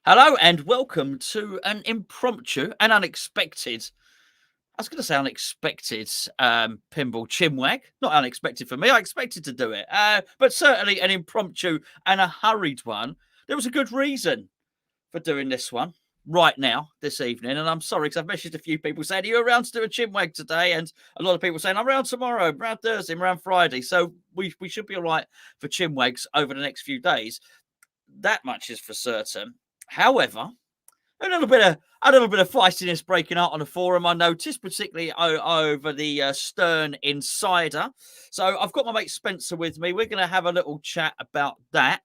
Hello and welcome to an impromptu and unexpected, I was going to say unexpected pinball chinwag. Not unexpected for me, I expected to do it, but certainly an impromptu and a hurried one. There was a good reason for doing this one right now, this evening, and I'm sorry because I've messaged a few people saying, are you around to do a chinwag today? And a lot of people saying, I'm around tomorrow, I'm around Thursday, I'm around Friday, so we should be all right for chinwags over the next few days. That much is for certain. However, a little bit of feistiness breaking out on the forum, I noticed, particularly over the Stern Insider. So I've got my mate Spencer with me. We're going to have a little chat about that.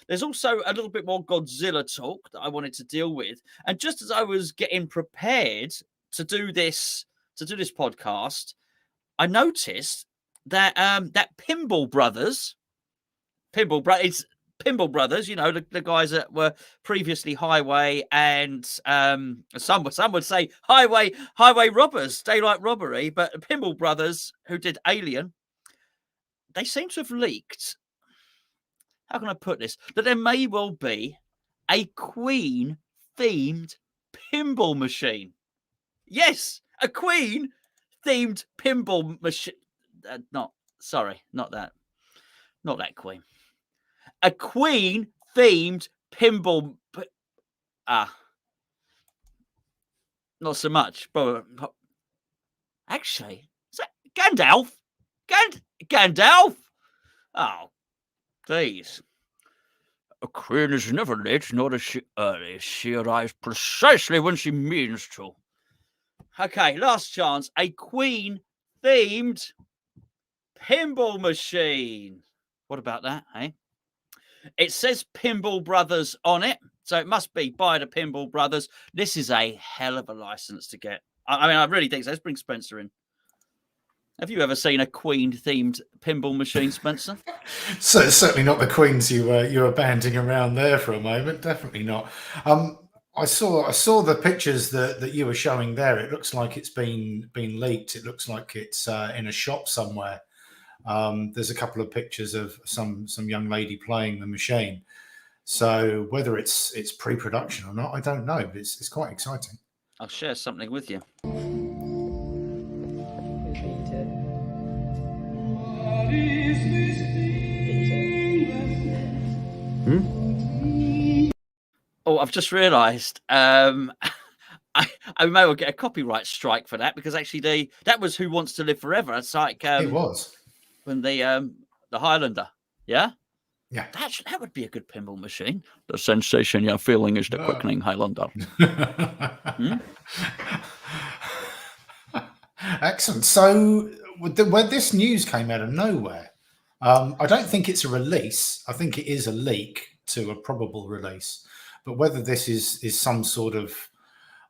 There's also a little bit more Godzilla talk that I wanted to deal with. And just as I was getting prepared to do this podcast, I noticed that that Pinball Brothers, you know, the guys that were previously Highway and some would say highway robbers, daylight robbery, but Pinball Brothers, who did Alien, they seem to have leaked. How can I put this? That there may well be a Queen themed pinball machine. Yes, a Queen themed pinball machine. Not that Queen. A Queen themed pinball. Not so much. But actually, is that Gandalf? Gandalf? Oh, please. A queen is never late, nor is she early. She arrives precisely when she means to. Okay, last chance. A Queen themed pinball machine. What about that, eh? It says Pinball Brothers on it, so it must be by the Pinball Brothers. This is a hell of a license to get. I mean, I really think so. Let's bring Spencer in. Have you ever seen a Queen-themed pinball machine, Spencer? So it's certainly not the Queens you were banding around there for a moment. Definitely not. I saw the pictures that you were showing there. It looks like it's been leaked. It looks like it's in a shop somewhere. There's a couple of pictures of some young lady playing the machine. So whether it's pre-production or not, I don't know. But it's quite exciting. I'll share something with you. Oh, I've just realised. I may well get a copyright strike for that because actually that was Who Wants to Live Forever. It's like It was when the Highlander, yeah. Yeah, that would be a good pinball machine. The sensation you're feeling is the quickening Highlander. Excellent. So when this news came out of nowhere, I don't think it's a release. I think it is a leak to a probable release. But whether this is some sort of,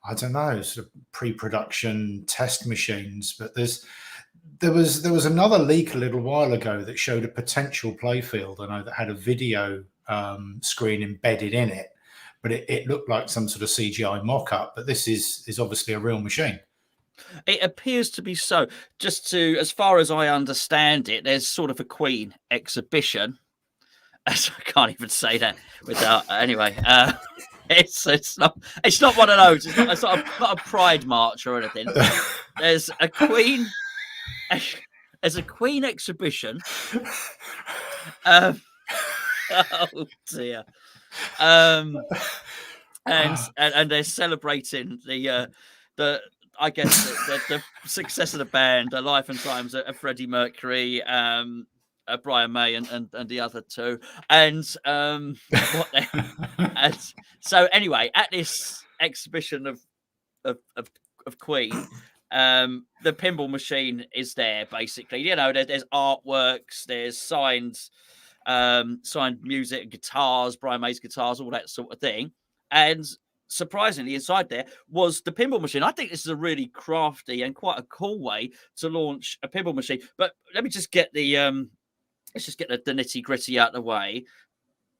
I don't know, sort of pre-production test machines. But there was another leak a little while ago that showed a potential playfield. I know that had a video screen embedded in it, but it looked like some sort of CGI mock-up. But this is obviously a real machine. It appears to be so. As far as I understand it, there's sort of a Queen exhibition. I can't even say that without. Anyway, it's not one of those. It's not a pride march or anything. There's a Queen. There's a Queen exhibition. Oh dear. And they're celebrating the I guess the success of the band, the life and times of Freddie Mercury, Brian May, and the other two, and so anyway, at this exhibition of Queen, the pinball machine is there basically. You know, there's artworks, there's signed music, guitars, Brian May's guitars, all that sort of thing, and surprisingly, inside there was the pinball machine. I think this is a really crafty and quite a cool way to launch a pinball machine. But let me just get the nitty gritty out of the way.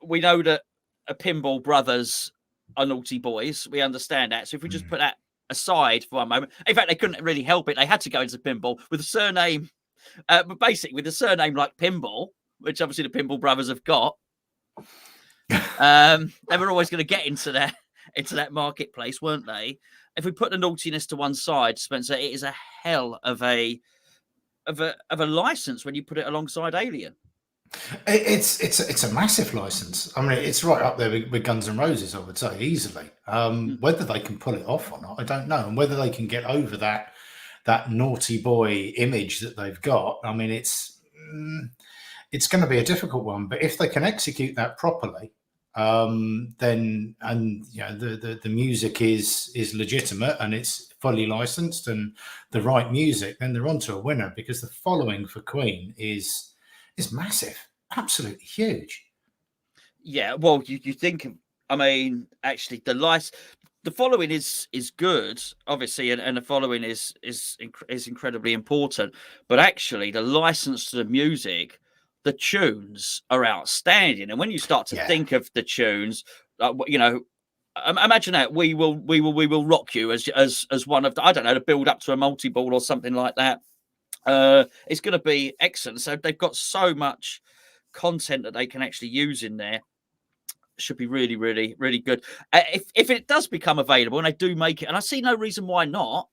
We know that a Pinball Brothers are naughty boys. We understand that. So if we just put that aside for one moment, in fact, they couldn't really help it. They had to go into pinball with a surname, but basically with a surname like Pinball, which obviously the Pinball Brothers have got. They were always going to get into that. into that marketplace, weren't they? If we put the naughtiness to one side, Spencer, it is a hell of a license when you put it alongside Alien. It's a massive license. I mean, it's right up there with Guns N' Roses, I would say, easily. Whether they can pull it off or not, I don't know, and whether they can get over that naughty boy image that they've got. I mean, it's going to be a difficult one, but if they can execute that properly, then, and you know, the music is legitimate and it's fully licensed and the right music, then they're onto a winner, because the following for Queen is massive, absolutely huge. Yeah, well, you think, I mean, actually, the following is good, obviously, and the following is incredibly important. But actually, the license to the music, the tunes are outstanding. And when you start to think of the tunes, you know, imagine that we will rock you as one of the, I don't know, to build up to a multi-ball or something like that. It's going to be excellent. So they've got so much content that they can actually use in there. Should be really, really, really good. If it does become available and they do make it, and I see no reason why not,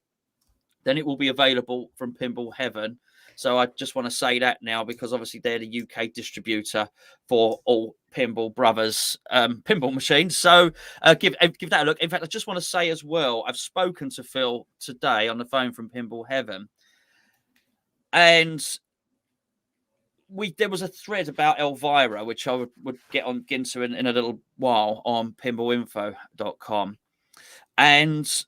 then it will be available from Pinball Heaven. So I just want to say that now, because obviously they're the UK distributor for all Pinball Brothers pinball machines. So give that a look. In fact, I just want to say as well, I've spoken to Phil today on the phone from Pinball Heaven, and there was a thread about Elvira, which I would get into in a little while on pinballinfo.com. And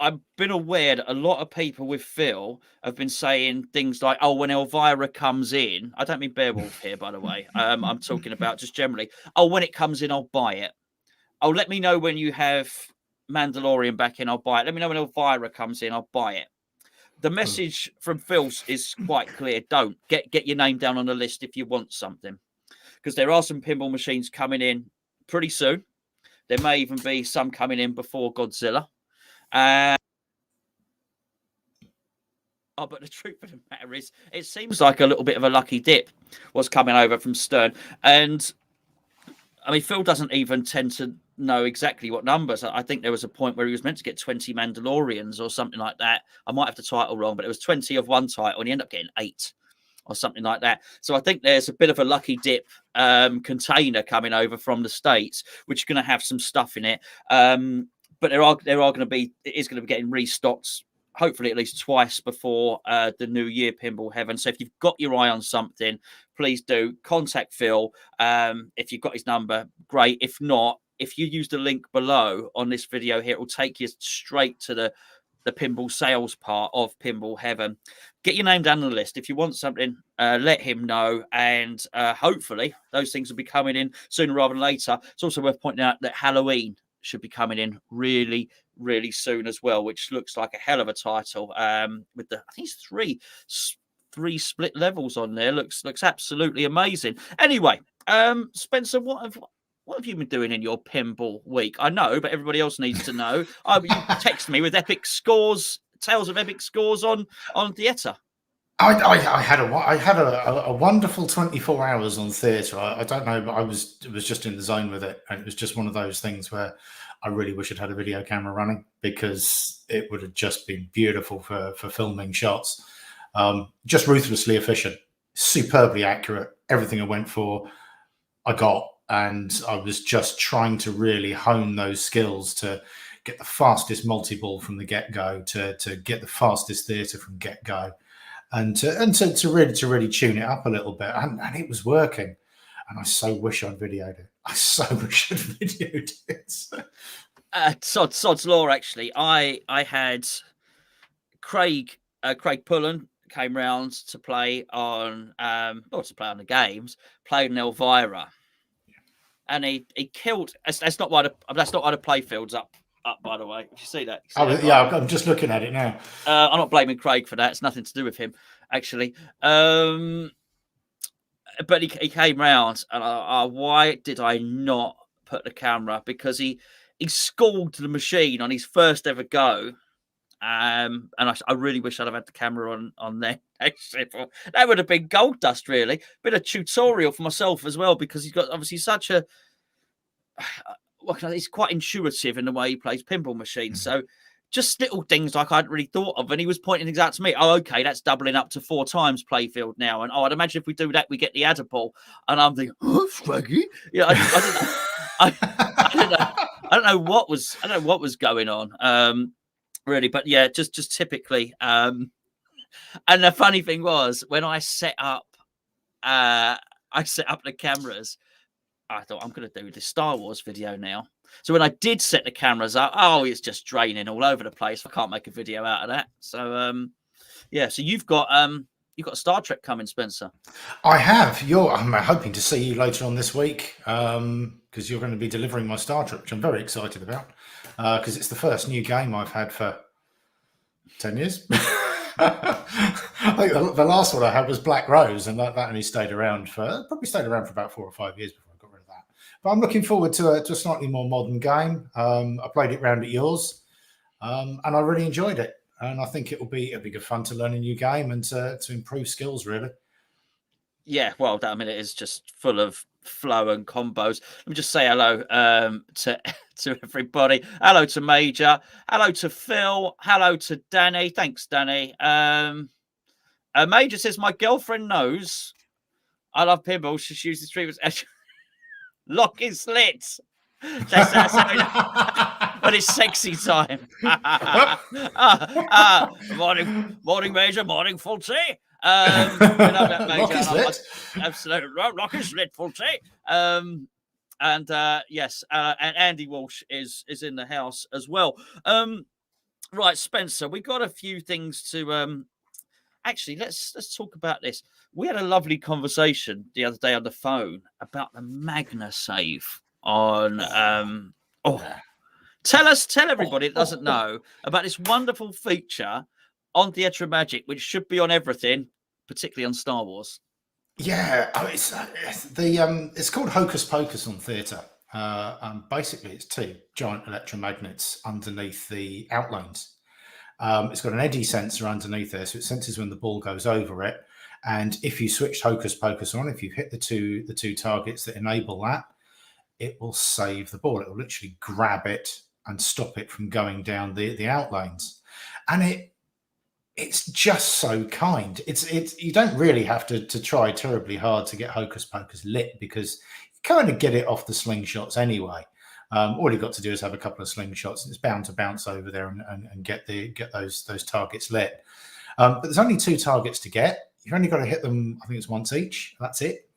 I've been aware that a lot of people with Phil have been saying things like, oh, when Elvira comes in, I don't mean Beowulf here, by the way. I'm talking about just generally, oh, when it comes in, I'll buy it. Oh, let me know when you have Mandalorian back in, I'll buy it. Let me know when Elvira comes in, I'll buy it. The message from Phil is quite clear. Don't get your name down on the list if you want something, because there are some pinball machines coming in pretty soon. There may even be some coming in before Godzilla. But the truth of the matter is, it seems like a little bit of a lucky dip was coming over from Stern. And I mean, Phil doesn't even tend to know exactly what numbers. I think there was a point where he was meant to get 20 Mandalorians or something like that. I might have the title wrong, but it was 20 of one title and he ended up getting 8 or something like that. So I think there's a bit of a lucky dip container coming over from the States, which is going to have some stuff in it. But there are going to be, it is going to be getting restocked, hopefully at least twice before the new year, Pinball Heaven. So if you've got your eye on something, please do contact Phil. If you've got his number, great. If not, if you use the link below on this video here, it will take you straight to the pinball sales part of Pinball Heaven. Get your name down on the list. If you want something, let him know. And hopefully those things will be coming in sooner rather than later. It's also worth pointing out that Halloween should be coming in really, really soon as well, which looks like a hell of a title. With the, I think it's three split levels on there. Looks absolutely amazing. Anyway, Spencer, what have you been doing in your pinball week? I know, but everybody else needs to know. You text me with epic scores, tales of epic scores on Dieta. I had a wonderful 24 hours on theatre. I don't know, but I was just in the zone with it, and it was just one of those things where I really wish I'd had a video camera running, because it would have just been beautiful for filming shots. Just ruthlessly efficient, superbly accurate. Everything I went for, I got, and I was just trying to really hone those skills to get the fastest multi-ball from the get-go, to get the fastest theatre from get-go. And to really tune it up a little bit, and it was working. And I so wish I'd videoed it. I so wish I'd videoed it. Sod's law. Actually, I had Craig Pullen came round to play on not to play on the games, played in Elvira, and he killed. That's not why the playfield's up. By the way, if you see that, I'm just looking at it now. I'm not blaming Craig for that. It's nothing to do with him, actually. But he came round, and why did I not put the camera? Because he schooled the machine on his first ever go. And I really wish I'd have had the camera on there. Actually, that would have been gold dust, really. Bit of tutorial for myself as well, because he's got obviously such a he's quite intuitive in the way he plays pinball machines. So just little things like I hadn't really thought of. And he was pointing things out to me. Oh, okay, that's doubling up to 4 times playfield now. And I'd imagine if we do that, we get the adder ball. And I'm thinking, oh, Swaggy. Yeah, I didn't know. I don't know. I don't know what was going on. Really, but yeah, just typically. And the funny thing was when I set up the cameras, I thought I'm going to do the Star Wars video now. So when I did set the cameras up, it's just draining all over the place. I can't make a video out of that. So yeah. So you've got Star Trek coming, Spencer. I have. I'm hoping to see you later on this week because you're going to be delivering my Star Trek, which I'm very excited about because it's the first new game I've had for 10 years. I think the last one I had was Black Rose, and that only stayed around for about 4 or 5 years before I got rid of that. But I'm looking forward to a slightly more modern game. I played it round at yours, and I really enjoyed it. And I think it'll be good fun to learn a new game and to improve skills, really. Yeah, well, it is just full of flow and combos. Let me just say hello to everybody. Hello to Major. Hello to Phil. Hello to Danny. Thanks, Danny. Major says, my girlfriend knows I love pinball. She uses streamers. Lock is lit. That's but it's sexy time. Morning, Major. Morning, Fulty. Lock is lit. Absolutely. Lock is lit, Fulty. And yes, and Andy Walsh is in the house as well. Right, Spencer, we got a few things to actually let's talk about this. We had a lovely conversation the other day on the phone about the Magna-save on tell everybody that doesn't know about this wonderful feature on the Edge of Magic, which should be on everything, particularly on Star Wars. Yeah, it's called Hocus Pocus on Theatre. Basically, it's 2 giant electromagnets underneath the outlanes. It's got an eddy sensor underneath there, so it senses when the ball goes over it. And if you switch Hocus Pocus on, if you hit the two targets that enable that, it will save the ball. It will literally grab it and stop it from going down the outlanes. And it's just so kind. It's you don't really have to try terribly hard to get Hocus Pocus lit because you kind of get it off the slingshots anyway. All you've got to do is have a couple of slingshots, and it's bound to bounce over there and get those targets lit. But there's only 2 targets to get. You've only got to hit them, I think it's once each. That's it.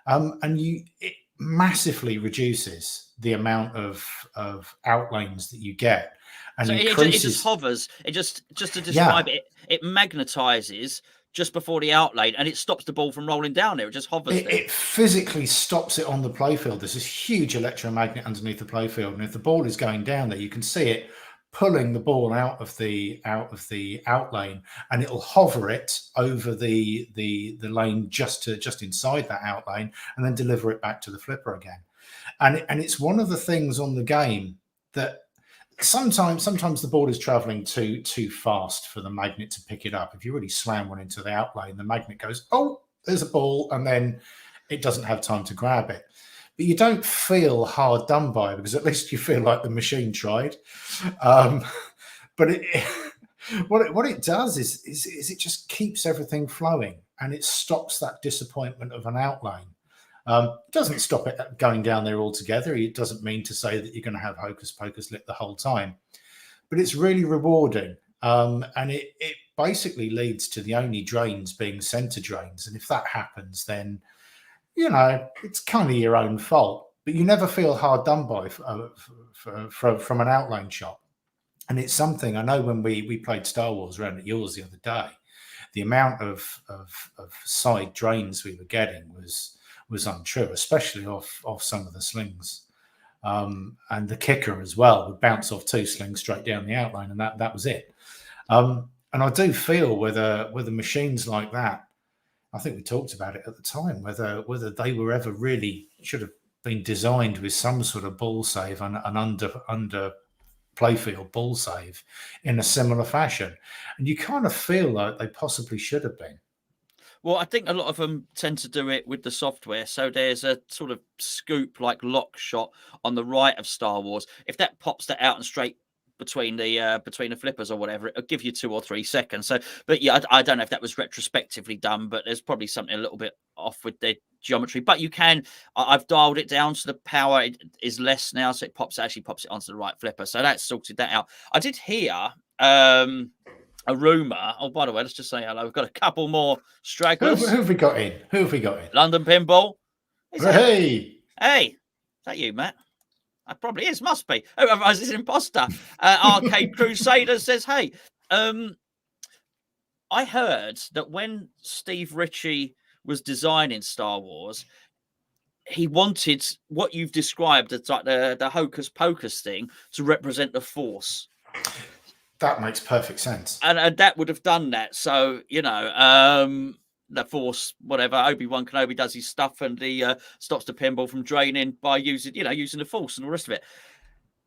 And it massively reduces the amount of outlanes that you get. And so it just hovers. It just to describe it magnetizes just before the outlane, and it stops the ball from rolling down there. It just hovers. It physically stops it on the playfield. There's this huge electromagnet underneath the playfield, and if the ball is going down there, you can see it pulling the ball out of the outlane, and it'll hover it over the lane just inside that outlane, and then deliver it back to the flipper again. And it's one of the things on the game that sometimes the ball is traveling too fast for the magnet to pick it up. If you really slam one into the outlane, the magnet goes, oh, there's a ball, and then it doesn't have time to grab it. But you don't feel hard done by because at least you feel like the machine tried. But what it does is it just keeps everything flowing, and it stops that disappointment of an outlane. It doesn't stop it going down there altogether. It doesn't mean to say that you're going to have Hocus Pocus lit the whole time, but it's really rewarding. And it basically leads to the only drains being center drains. And if that happens, then, it's kind of your own fault, but you never feel hard done by from an outlane shot. And it's something I know when we played Star Wars around at yours the other day, the amount of side drains we were getting was untrue, especially off some of the slings. And the kicker as well would bounce off 2 slings straight down the outline, and that was it. And I do feel whether machines like that, I think we talked about it at the time, whether they were ever really should have been designed with some sort of ball save and under playfield ball save in a similar fashion. And you kind of feel like they possibly should have been. Well, I think a lot of them tend to do it with the software. So there's a sort of scoop like lock shot on the right of Star Wars. If that pops that out and straight between the flippers or whatever, it'll give you 2 or 3 seconds. So, but yeah, I don't know if that was retrospectively done, but there's probably something a little bit off with the geometry. But you can, I've dialed it down so the power is less now, so it actually pops it onto the right flipper. So that sorted that out. I did hear a rumor. Oh, by the way, let's just say hello. We've got a couple more stragglers. Who have we got in? Who have we got in? London Pinball. Hey, is that you, Matt? That probably is. Must be. Otherwise, it's an imposter. Arcade Crusader says, "Hey, I heard that when Steve Ritchie was designing Star Wars, he wanted what you've described as like the hocus pocus thing to represent the Force." That makes perfect sense. And that would have done that. So, the Force, whatever, Obi-Wan Kenobi does his stuff and he stops the pinball from draining by using the Force and all the rest of it.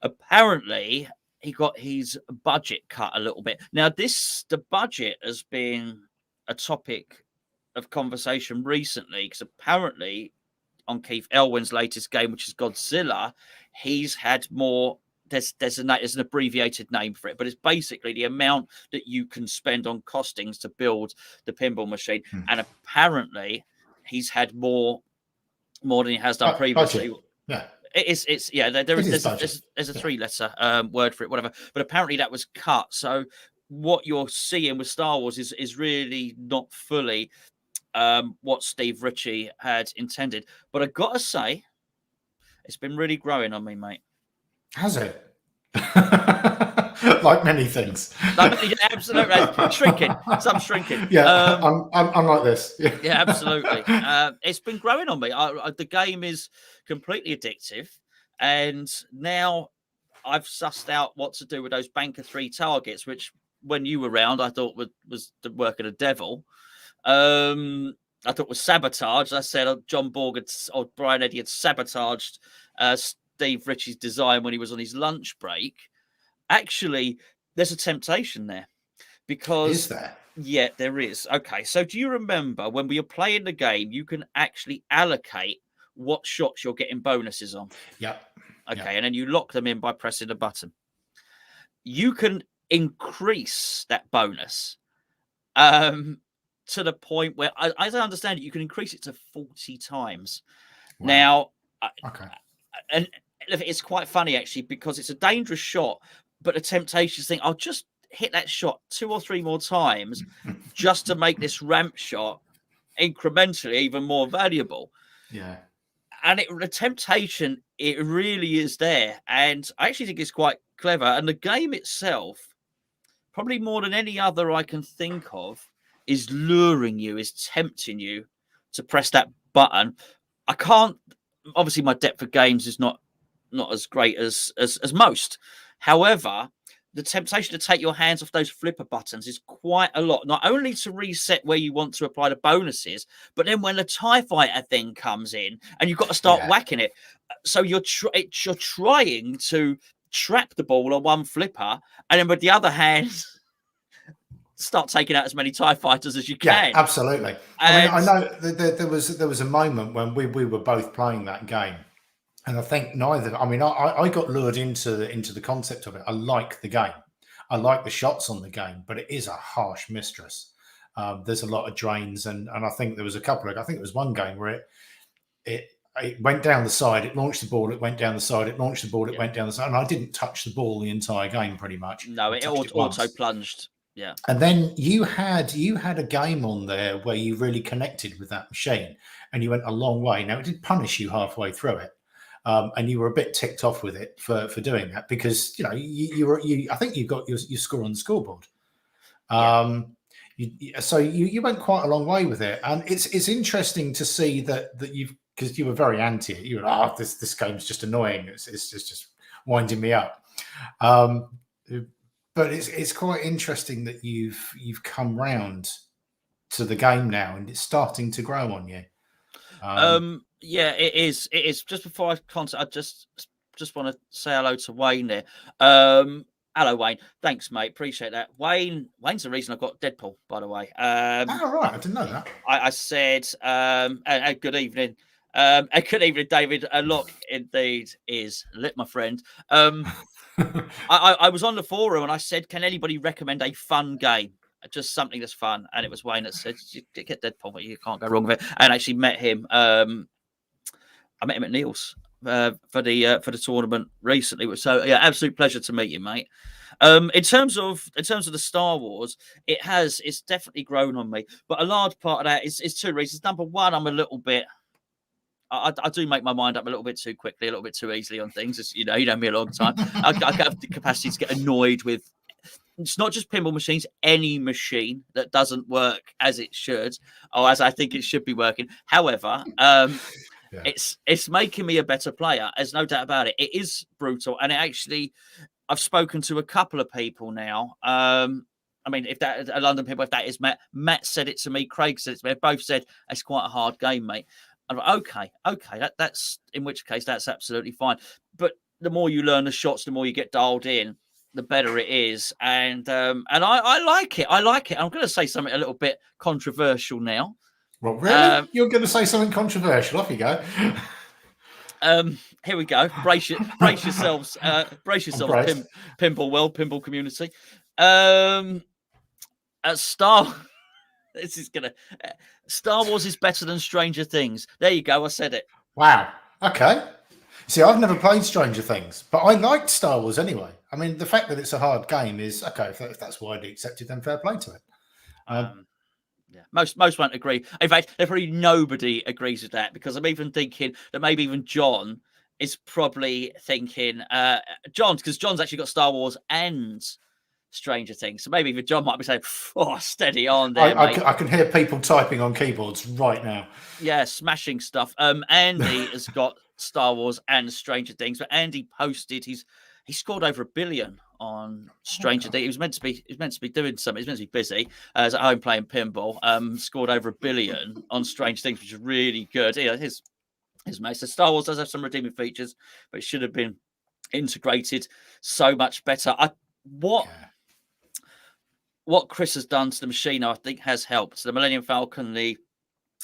Apparently, he got his budget cut a little bit. Now, the budget has been a topic of conversation recently because apparently on Keith Elwin's latest game, which is Godzilla, he's had more. There's an abbreviated name for it, but it's basically the amount that you can spend on costings to build the pinball machine. And apparently, he's had more than he has done previously. Budget. Yeah, there's a 3-letter word for it, whatever. But apparently, that was cut. So what you're seeing with Star Wars is really not fully what Steve Ritchie had intended. But I gotta say, it's been really growing on me, mate. Has it? Like many things. Absolutely. Shrinking. Some shrinking. Yeah, I'm like this. Yeah, absolutely. It's been growing on me. The game is completely addictive. And now I've sussed out what to do with those Banker 3 targets, which when you were around, I thought was the work of the devil. I thought was sabotage. I said John Borg or Brian Eddy had sabotaged Steve Ritchie's design when he was on his lunch break. Actually, there's a temptation there because is there? Yeah, there is. Okay, so do you remember when we were playing the game, you can actually allocate what shots you're getting bonuses on? Yeah. Okay, and then you lock them in by pressing a button. You can increase that bonus to the point where, as I understand it, you can increase it to 40 times. Wow. Now, okay. And it's quite funny, actually, because it's a dangerous shot, but the temptation to think, I'll just hit that shot 2 or 3 more times just to make this ramp shot incrementally even more valuable. Yeah. And the temptation, it really is there. And I actually think it's quite clever. And the game itself, probably more than any other I can think of, is luring you, is tempting you to press that button. I can't, obviously my depth of games is not as great as most. However, the temptation to take your hands off those flipper buttons is quite a lot, not only to reset where you want to apply the bonuses, but then when the TIE Fighter thing comes in and you've got to start whacking it. So you're trying to trap the ball on one flipper and then with the other hand, start taking out as many TIE Fighters as you can. Yeah, absolutely. I know there was a moment when we were both playing that game. And I think I got lured into the concept of it. I like the game. I like the shots on the game, but it is a harsh mistress. There's a lot of drains, and I think there was there was one game where it went down the side, it launched the ball, it went down the side, it launched the ball, it went down the side, and I didn't touch the ball the entire game pretty much. No, it auto plunged. Yeah. And then you had a game on there where you really connected with that machine, and you went a long way. Now it did punish you halfway through it. And you were a bit ticked off with it for doing that because I think you got your score on the scoreboard. So you went quite a long way with it, and it's interesting to see that because you were very anti it. You were this game's just annoying. It's just winding me up. But it's quite interesting that you've come round to the game now, and it's starting to grow on you. Yeah, it is. It is. Just before I just want to say hello to Wayne there. Hello, Wayne. Thanks, mate. Appreciate that. Wayne's the reason I got Deadpool, by the way. Oh, right. I didn't know that. I said, and good evening. Good evening, David. A look indeed is lit, my friend. I was on the forum and I said, can anybody recommend a fun game? Just something that's fun. And it was Wayne that said, get Deadpool, you can't go wrong with it. And actually met him. I met him at Neil's for the tournament recently. So yeah, absolute pleasure to meet you, mate. In terms of the Star Wars, it's definitely grown on me. But a large part of that is two reasons. Number one, I'm a little bit. I do make my mind up a little bit too quickly, a little bit too easily on things. As you know me a long time. I have the capacity to get annoyed with. It's not just pinball machines, any machine that doesn't work as it should, or as I think it should be working. However, it's making me a better player. There's no doubt about it. It is brutal, and I've spoken to a couple of people now. I mean, if that a London people, if that is Matt said it to me, Craig said it to me. Both said it's quite a hard game, mate. I'm like, okay, that's in which case that's absolutely fine. But the more you learn the shots, the more you get dialed in, the better it is. And I like it. I like it. I'm going to say something a little bit controversial now. Well, really? You're going to say something controversial? Off you go. Here we go. Brace yourselves. Brace yourselves, pinball world, pinball community. Star Wars is better than Stranger Things. There you go. I said it. Wow. Okay. See, I've never played Stranger Things, but I liked Star Wars anyway. I mean, the fact that it's a hard game is okay. If that's widely accepted, then fair play to it. Yeah, most won't agree. In fact, probably nobody agrees with that, because I'm even thinking that maybe even John is probably thinking because John's actually got Star Wars and Stranger Things, so maybe even John might be saying, "Oh, steady on there." I can hear people typing on keyboards right now. Yeah, smashing stuff. Andy has got Star Wars and Stranger Things, but Andy posted he scored over 1 billion on Stranger Things. He was meant to be doing something. He's meant to be busy. He's at home playing pinball. Scored over 1 billion on Stranger Things, which is really good. Yeah, his mate. So Star Wars does have some redeeming features, but it should have been integrated so much better. What Chris has done to the machine, I think, has helped. So the Millennium Falcon, the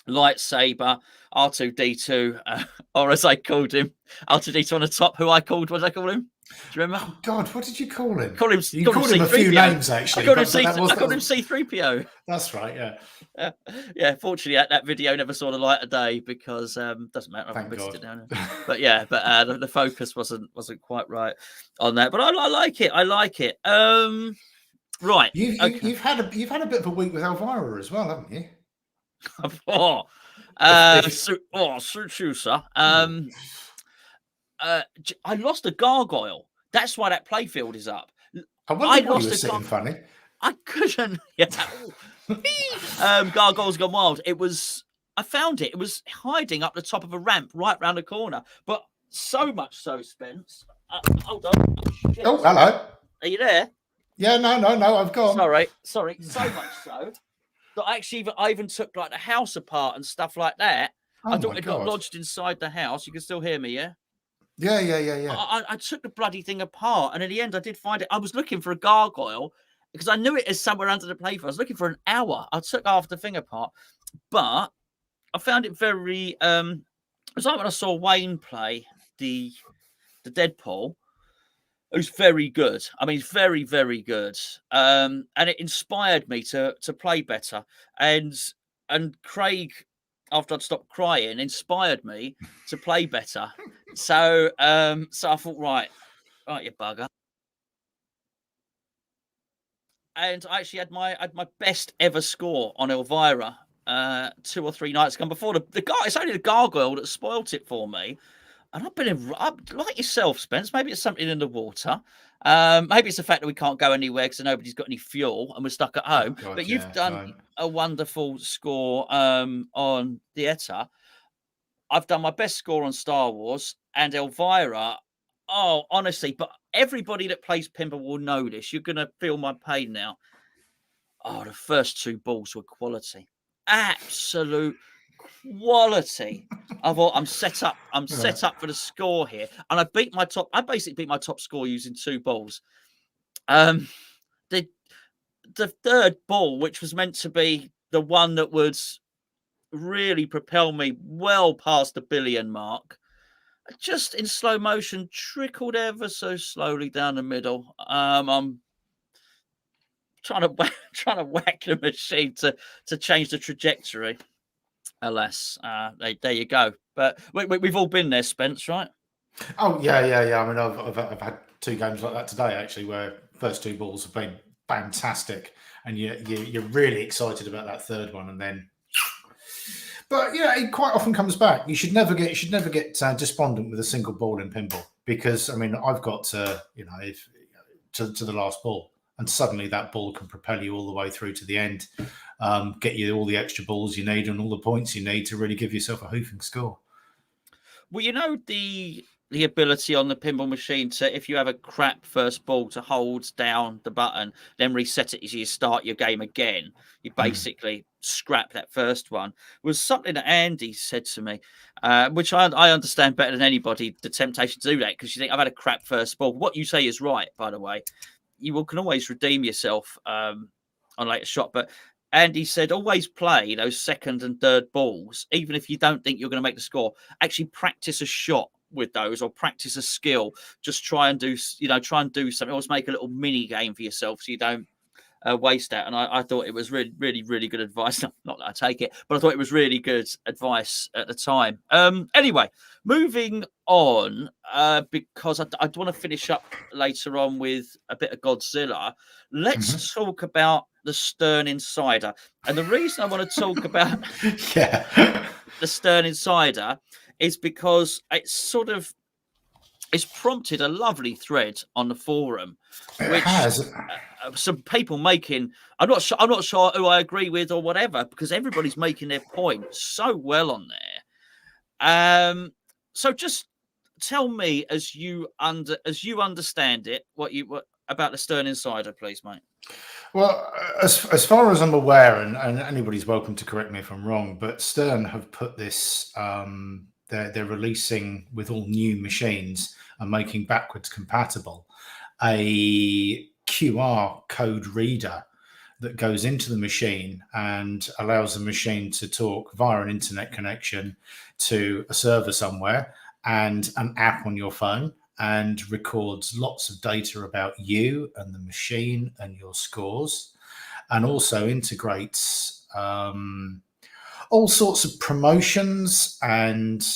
lightsaber, R2D2, or as I called him, R2D2 on the top, who I called, what did I call him? Do you remember? Oh, God, what did you call him? You called him a few names, actually. I called him C-3PO. That's right, yeah. Yeah, fortunately, that video never saw the light of day, because doesn't matter. Thank God. It down. But yeah, the focus wasn't quite right on that. But I like it. I like it. Right. You've had a bit of a week with Elvira as well, haven't you? Suchusa. I lost a gargoyle. That's why that playfield is up. I wonder why you were sitting funny. I couldn't. Yeah. Gargoyle's gone wild. I found it. It was hiding up the top of a ramp right round the corner. But so much so, Spence. Hold on. Oh, hello. Are you there? Yeah, no, I've gone. Sorry. So much so that I even took like the house apart and stuff like that. Oh, I thought it got lodged inside the house. You can still hear me, yeah? Yeah. I took the bloody thing apart, and in the end, I did find it. I was looking for a gargoyle because I knew it is somewhere under the playfield. I was looking for an hour. I took half the thing apart, but I found it very. It was like when I saw Wayne play the Deadpool. Who's very good. I mean, very, very good. And it inspired me to play better. And Craig, after I'd stopped crying, inspired me to play better. So I thought, right, you bugger. And I actually had my best ever score on Elvira 2 or 3 nights ago. Before the guy, it's only the gargoyle that spoilt it for me. And I've been like yourself, Spence. Maybe it's something in the water. Maybe it's the fact that we can't go anywhere because nobody's got any fuel and we're stuck at home. God, but you've done a wonderful score on Theatre. I've done my best score on Star Wars and Elvira. Oh, honestly, but everybody that plays pinball will know this. You're going to feel my pain now. Oh, the first 2 balls were quality. Absolute quality. I thought I'm set up for the score here, and I basically beat my top score using 2 balls. the the third ball, which was meant to be the one that would really propel me well past the billion mark, just in slow motion trickled ever so slowly down the middle. I'm trying to trying to whack the machine to change the trajectory. Alas, there you go. But we've all been there, Spence, right? Oh yeah. I mean, I've had 2 games like that today actually, where first 2 balls have been fantastic, and you're really excited about that third one, and then. But yeah, it quite often comes back. You should never get despondent with a single ball in pinball, because I mean, I've got to to the last ball, and suddenly that ball can propel you all the way through to the end, get you all the extra balls you need and all the points you need to really give yourself a hoofing score. Well, the ability on the pinball machine to, if you have a crap first ball, to hold down the button, then reset it as you start your game again. You basically scrap that first one. Was something that Andy said to me, which I understand better than anybody, the temptation to do that, because you think, I've had a crap first ball. What you say is right, by the way. You can always redeem yourself on a later shot, but Andy said, always play those second and third balls, even if you don't think you're going to make the score. Actually practice a shot with those, or practice a skill. Just try and do something. Always make a little mini game for yourself so you don't waste that. And I thought it was really, really, really good advice. Not that I take it, but I thought it was really good advice at the time. Anyway, moving on, because I want to finish up later on with a bit of Godzilla. Let's talk about the Stern Insider. And the reason I want to talk about the Stern Insider is because it's prompted a lovely thread on the forum, which has some people making. I'm not sure who I agree with or whatever, because everybody's making their point so well on there. So just tell me, as you understand it, what about the Stern Insider, please, mate. Well, as far as I'm aware, and anybody's welcome to correct me if I'm wrong, but Stern have put this. They're releasing, with all new machines and making backwards compatible, a QR code reader that goes into the machine and allows the machine to talk via an internet connection to a server somewhere and an app on your phone, and records lots of data about you and the machine and your scores, and also integrates all sorts of promotions and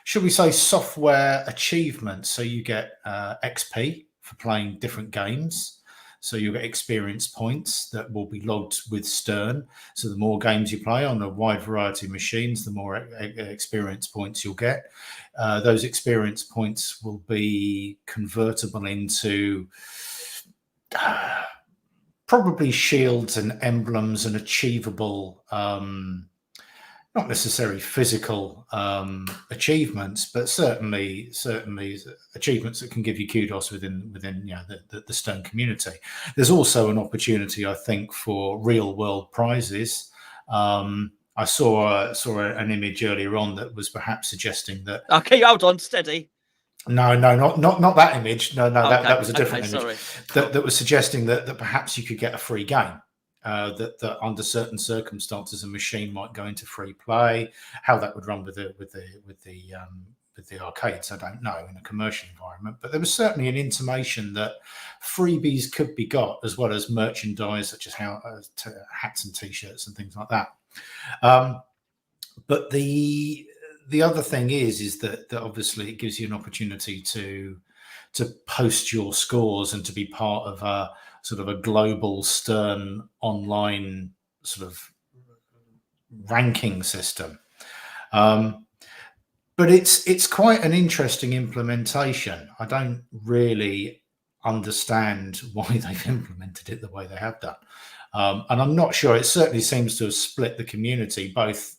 should we say software achievements. So you get XP for playing different games. So you'll get experience points that will be logged with Stern. So the more games you play on a wide variety of machines, the more experience points you'll get. Those experience points will be convertible into probably shields and emblems and achievable, not necessarily physical achievements, but certainly achievements that can give you kudos within the Stern community. There's also an opportunity, I think, for real world prizes. I saw an image earlier on that was perhaps suggesting that. Okay, hold on, steady. No, not that image. No, okay, that was a different image. Sorry. That was suggesting that perhaps you could get a free game. That under certain circumstances a machine might go into free play. How that would run with the arcades, I don't know, in a commercial environment. But there was certainly an intimation that freebies could be got, as well as merchandise such as hats and T-shirts and things like that. But the other thing is that obviously it gives you an opportunity to post your scores and to be part of a sort of a global Stern online sort of ranking system. But it's quite an interesting implementation. I don't really understand why they've implemented it the way they have done. And I'm not sure. It certainly seems to have split the community, both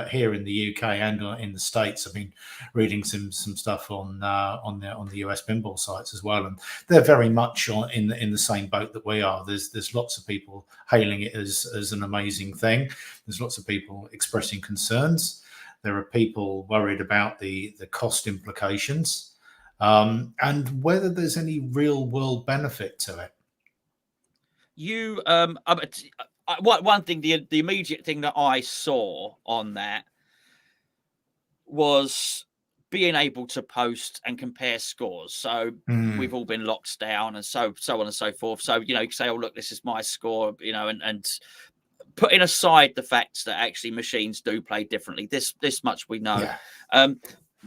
here in the UK and in the States. I've been reading some stuff on the US pinball sites as well, and they're very much in the same boat that we are. There's lots of people hailing it as an amazing thing. There's lots of people expressing concerns. There are people worried about the cost implications. and whether there's any real world benefit to it. One thing, the immediate thing that I saw on that was being able to post and compare scores. So we've all been locked down, and so on and so forth. So you can say, "Oh, look, this is my score," and putting aside the fact that actually machines do play differently. This much we know. Yeah.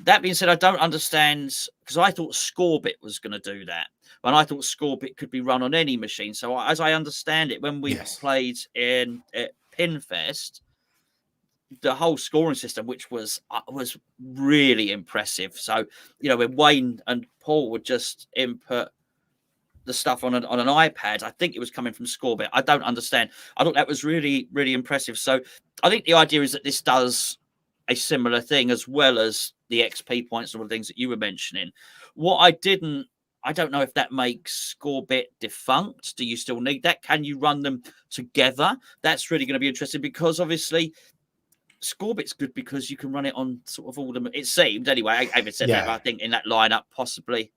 That being said, I don't understand, because I thought Scorebit was going to do that, and I thought Scorebit could be run on any machine. So as I understand it, when we played in at Pinfest, the whole scoring system, which was really impressive. So when Wayne and Paul would just input the stuff on an iPad, I think it was coming from Scorebit. I don't understand. I thought that was really, really impressive. So I think the idea is that this does a similar thing, as well as the XP points and all the things that you were mentioning. What I don't know if that makes Scorebit defunct. Do you still need that? Can you run them together? That's really going to be interesting, because obviously Scorebit's good because you can run it on sort of all them. It seemed anyway. I haven't said that, but I think in that lineup possibly.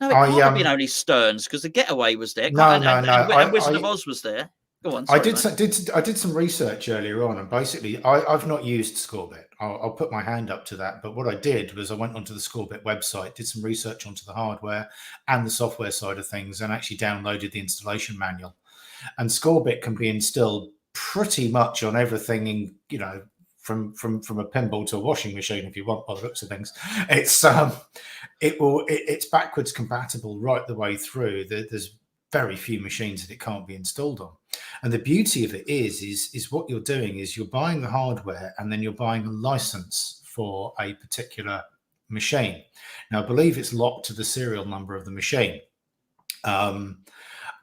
No, it can't have been only Stearns, because the Getaway was there. No. And Wizard of Oz was there. Go on. Sorry, I did some research earlier on, and basically I've not used Scorebit. I'll put my hand up to that. But what I did was I went onto the Scorebit website, did some research onto the hardware and the software side of things, and actually downloaded the installation manual. And Scorebit can be installed pretty much on everything, from a pinball to a washing machine, if you want, by the looks of things. It's backwards compatible right the way through. There's very few machines that it can't be installed on. And the beauty of it is what you're doing is you're buying the hardware, and then you're buying a license for a particular machine. Now, I believe it's locked to the serial number of the machine.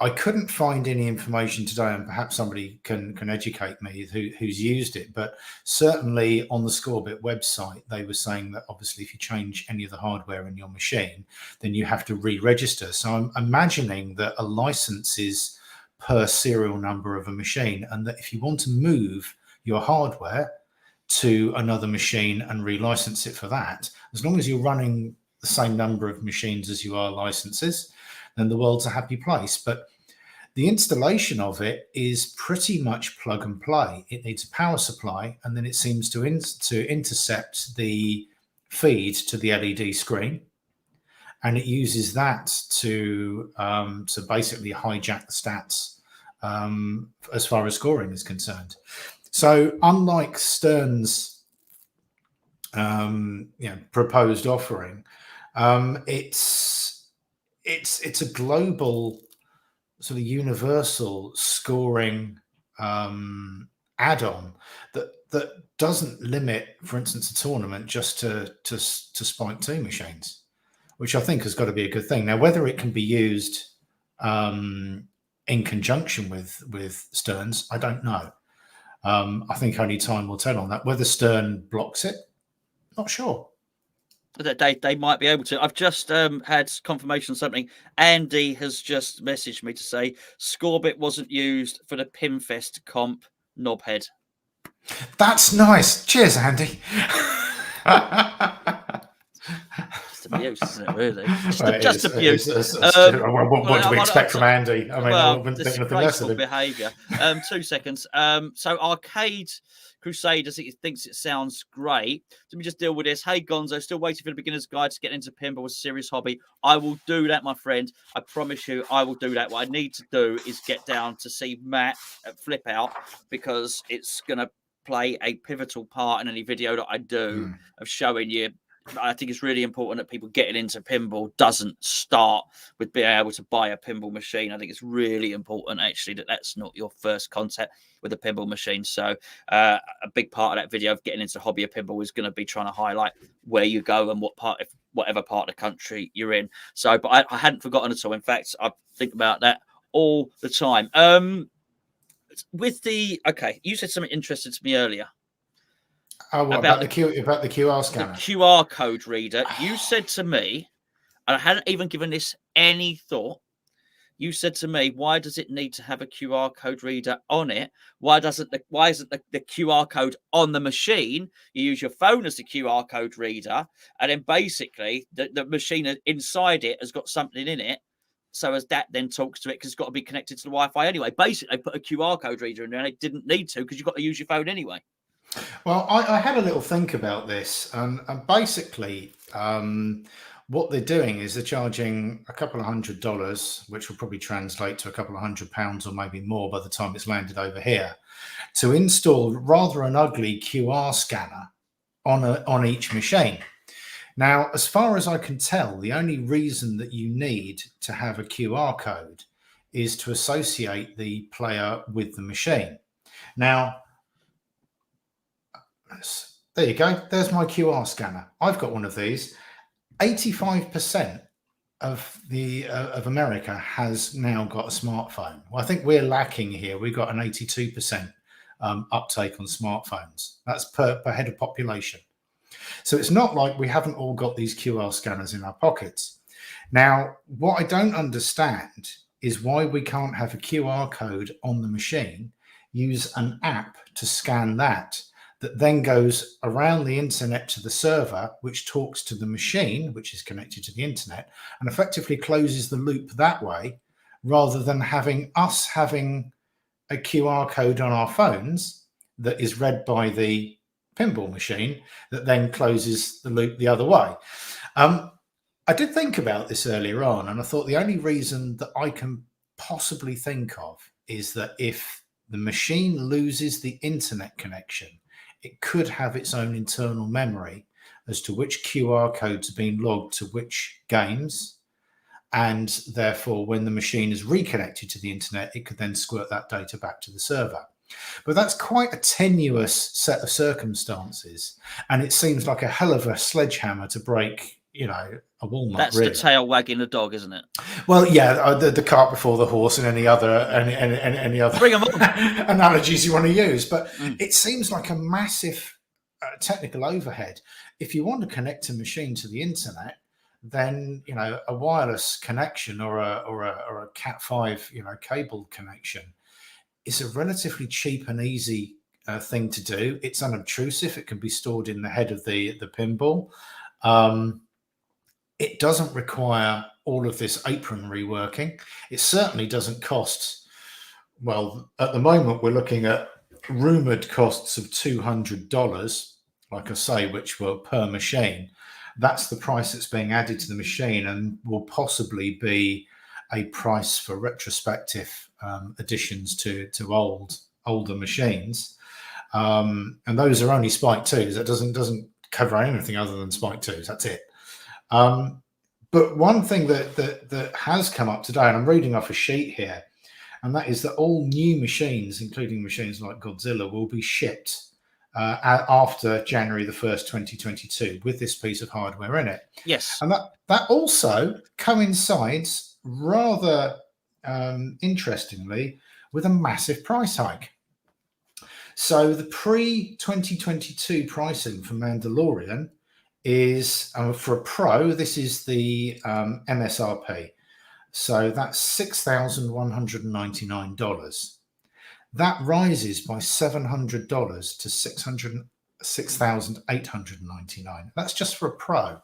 I couldn't find any information today, and perhaps somebody can educate me who's used it. But certainly on the Scorebit website, they were saying that obviously if you change any of the hardware in your machine, then you have to re-register. So I'm imagining that a license is per serial number of a machine, and that if you want to move your hardware to another machine and relicense it for that, as long as you're running the same number of machines as you are licenses, then the world's a happy place. But the installation of it is pretty much plug and play. It needs a power supply, and then it seems to intercept the feed to the LED screen, and it uses that to basically hijack the stats as far as scoring is concerned. So unlike Stern's proposed offering, it's a global sort of universal scoring add-on that doesn't limit, for instance, a tournament just to Spike 2 machines, which I think has got to be a good thing. Now, whether it can be used in conjunction with Stearns, I don't know. I think only time will tell on that. Whether Stern blocks it, not sure. They might be able to. I've just had confirmation on something. Andy has just messaged me to say Scorebit wasn't used for the Pinfest comp, knobhead. That's nice. Cheers, Andy. Just abuse, isn't it, really? Just abuse. What do we expect from Andy? I mean, I wouldn't think anything less of him. Behaviour. 2 seconds. So Arcade Crusader thinks it sounds great. Let me just deal with this. Hey, Gonzo, still waiting for the beginner's guide to get into pinball, a serious hobby. I will do that, my friend. I promise you, I will do that. What I need to do is get down to see Matt at Flip Out, because it's going to play a pivotal part in any video that I do of showing you. I think it's really important that people getting into pinball doesn't start with being able to buy a pinball machine. I think it's really important, actually, that that's not your first contact with a pinball machine. So a big part of that video of getting into the hobby of pinball is going to be trying to highlight where you go and whatever part of the country you're in. So, but I hadn't forgotten at all. In fact, I think about that all the time. You said something interesting to me earlier. Oh, about the QR scanner? The QR code reader. You said to me, and I hadn't even given this any thought, You said to me, why does it need to have a QR code reader on it? Why isn't the QR code on the machine? You use your phone as the QR code reader, and then basically the machine inside it has got something in it. So as that then talks to it, because it's got to be connected to the Wi-Fi anyway. Basically, they put a QR code reader in there, and it didn't need to because you've got to use your phone anyway. Well, I had a little think about this, and basically, what they're doing is they're charging a couple of $100, which will probably translate to a couple of £100 or maybe more by the time it's landed over here, to install rather an ugly QR scanner on each machine. Now, as far as I can tell, the only reason that you need to have a QR code is to associate the player with the machine. Now, there you go. There's my QR scanner. I've got one of these. 85% of America has now got a smartphone. Well, I think we're lacking here. We've got an 82% uptake on smartphones. That's per head of population. So it's not like we haven't all got these QR scanners in our pockets. Now, what I don't understand is why we can't have a QR code on the machine, use an app to scan that then goes around the internet to the server, which talks to the machine, which is connected to the internet, and effectively closes the loop that way, rather than having a QR code on our phones that is read by the pinball machine that then closes the loop the other way. I did think about this earlier on, and I thought the only reason that I can possibly think of is that if the machine loses the internet connection, it could have its own internal memory as to which QR codes are being logged to which games. And therefore, when the machine is reconnected to the internet, it could then squirt that data back to the server. But that's quite a tenuous set of circumstances. And it seems like a hell of a sledgehammer to break, a walnut. That's really the tail wagging the dog, isn't it? Well, yeah, the cart before the horse, and any other Bring 'em on. analogies you want to use. But it seems like a massive technical overhead. If you want to connect a machine to the internet, then a wireless connection or a Cat5 cable connection is a relatively cheap and easy thing to do. It's unobtrusive. It can be stored in the head of the pinball. It doesn't require all of this apron reworking. It certainly doesn't cost, well, at the moment we're looking at rumored costs of $200, like I say, which were per machine. That's the price that's being added to the machine and will possibly be a price for retrospective additions to older machines. And those are only Spike 2s. That doesn't cover anything other than Spike 2s. That's it. But one thing that has come up today, and I'm reading off a sheet here, and that is that all new machines, including machines like Godzilla, will be shipped after January the 1st, 2022, with this piece of hardware in it. Yes. And that also coincides rather interestingly with a massive price hike. So the pre-2022 pricing for Mandalorian is for a Pro, this is the MSRP. So that's $6,199. That rises by $700 to $6,899. That's just for a Pro.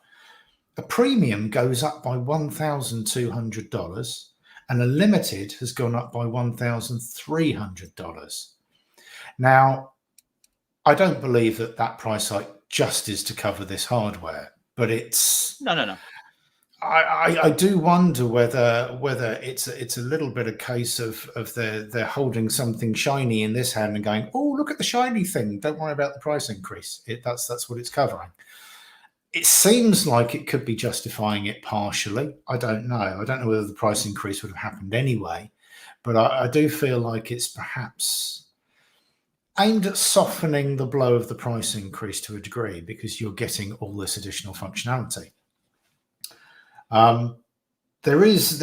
A Premium goes up by $1,200, and a Limited has gone up by $1,300. Now, I don't believe that price hike just is to cover this hardware, but it's no. I do wonder whether it's a little bit a case of they're holding something shiny in this hand and going, oh, look at the shiny thing, don't worry about the price increase. That's what it's covering. It seems like it could be justifying it partially. I don't know whether the price increase would have happened anyway, but I do feel like it's perhaps aimed at softening the blow of the price increase to a degree, because you're getting all this additional functionality. There is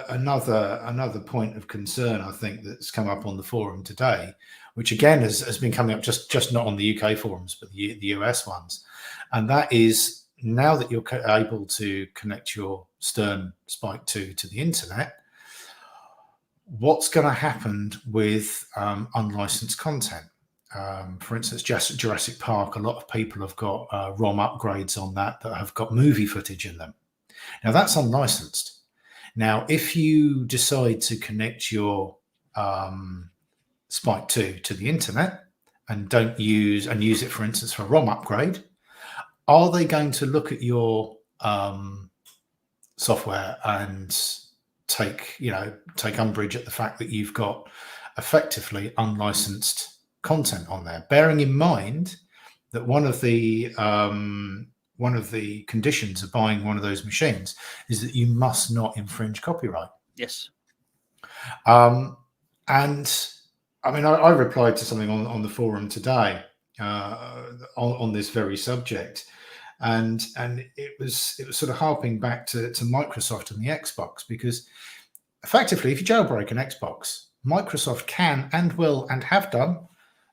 another point of concern, I think, that's come up on the forum today, which again has been coming up just not on the UK forums, but the US ones. And that is, now that you're able to connect your Stern Spike 2 to the internet, what's going to happen with unlicensed content. For instance, Jurassic Park, a lot of people have got ROM upgrades on that have got movie footage in them. Now, that's unlicensed. Now, if you decide to connect your Spike 2 to the internet and use it, for instance, for a ROM upgrade, are they going to look at your software and take umbrage at the fact that you've got effectively unlicensed content on there, bearing in mind that one of the conditions of buying one of those machines is that you must not infringe copyright. Yes. And I mean, I replied to something on the forum today on this very subject, and it was sort of harping back to Microsoft and the Xbox, because effectively, if you jailbreak an Xbox, Microsoft can and will and have done,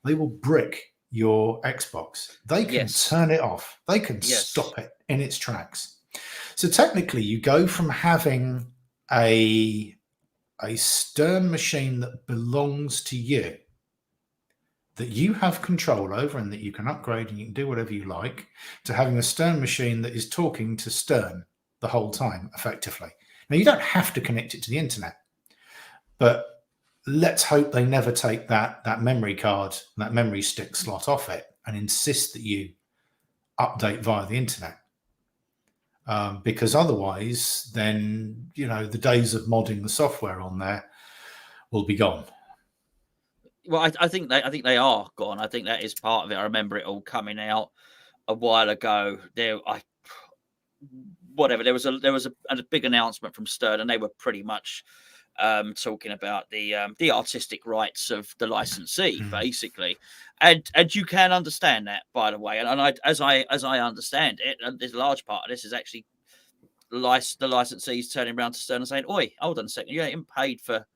they will brick your Xbox. They can turn it off. They can stop it in its tracks. So technically, you go from having a Stern machine that belongs to you, that you have control over and that you can upgrade and you can do whatever you like, to having a Stern machine that is talking to Stern the whole time, effectively. Now, you don't have to connect it to the internet, but let's hope they never take that memory card, that memory stick slot off it and insist that you update via the internet. Because otherwise, then, the days of modding the software on there will be gone. Well, I think they are gone. I think that is part of it. I remember it all coming out a while ago. There was a big announcement from Stern, and they were pretty much talking about the artistic rights of the licensee, basically, and you can understand that, by the way. And as I understand it, and there's a large part of this is actually the licensees turning around to Stern and saying, "Oi, hold on a second, you ain't paid for."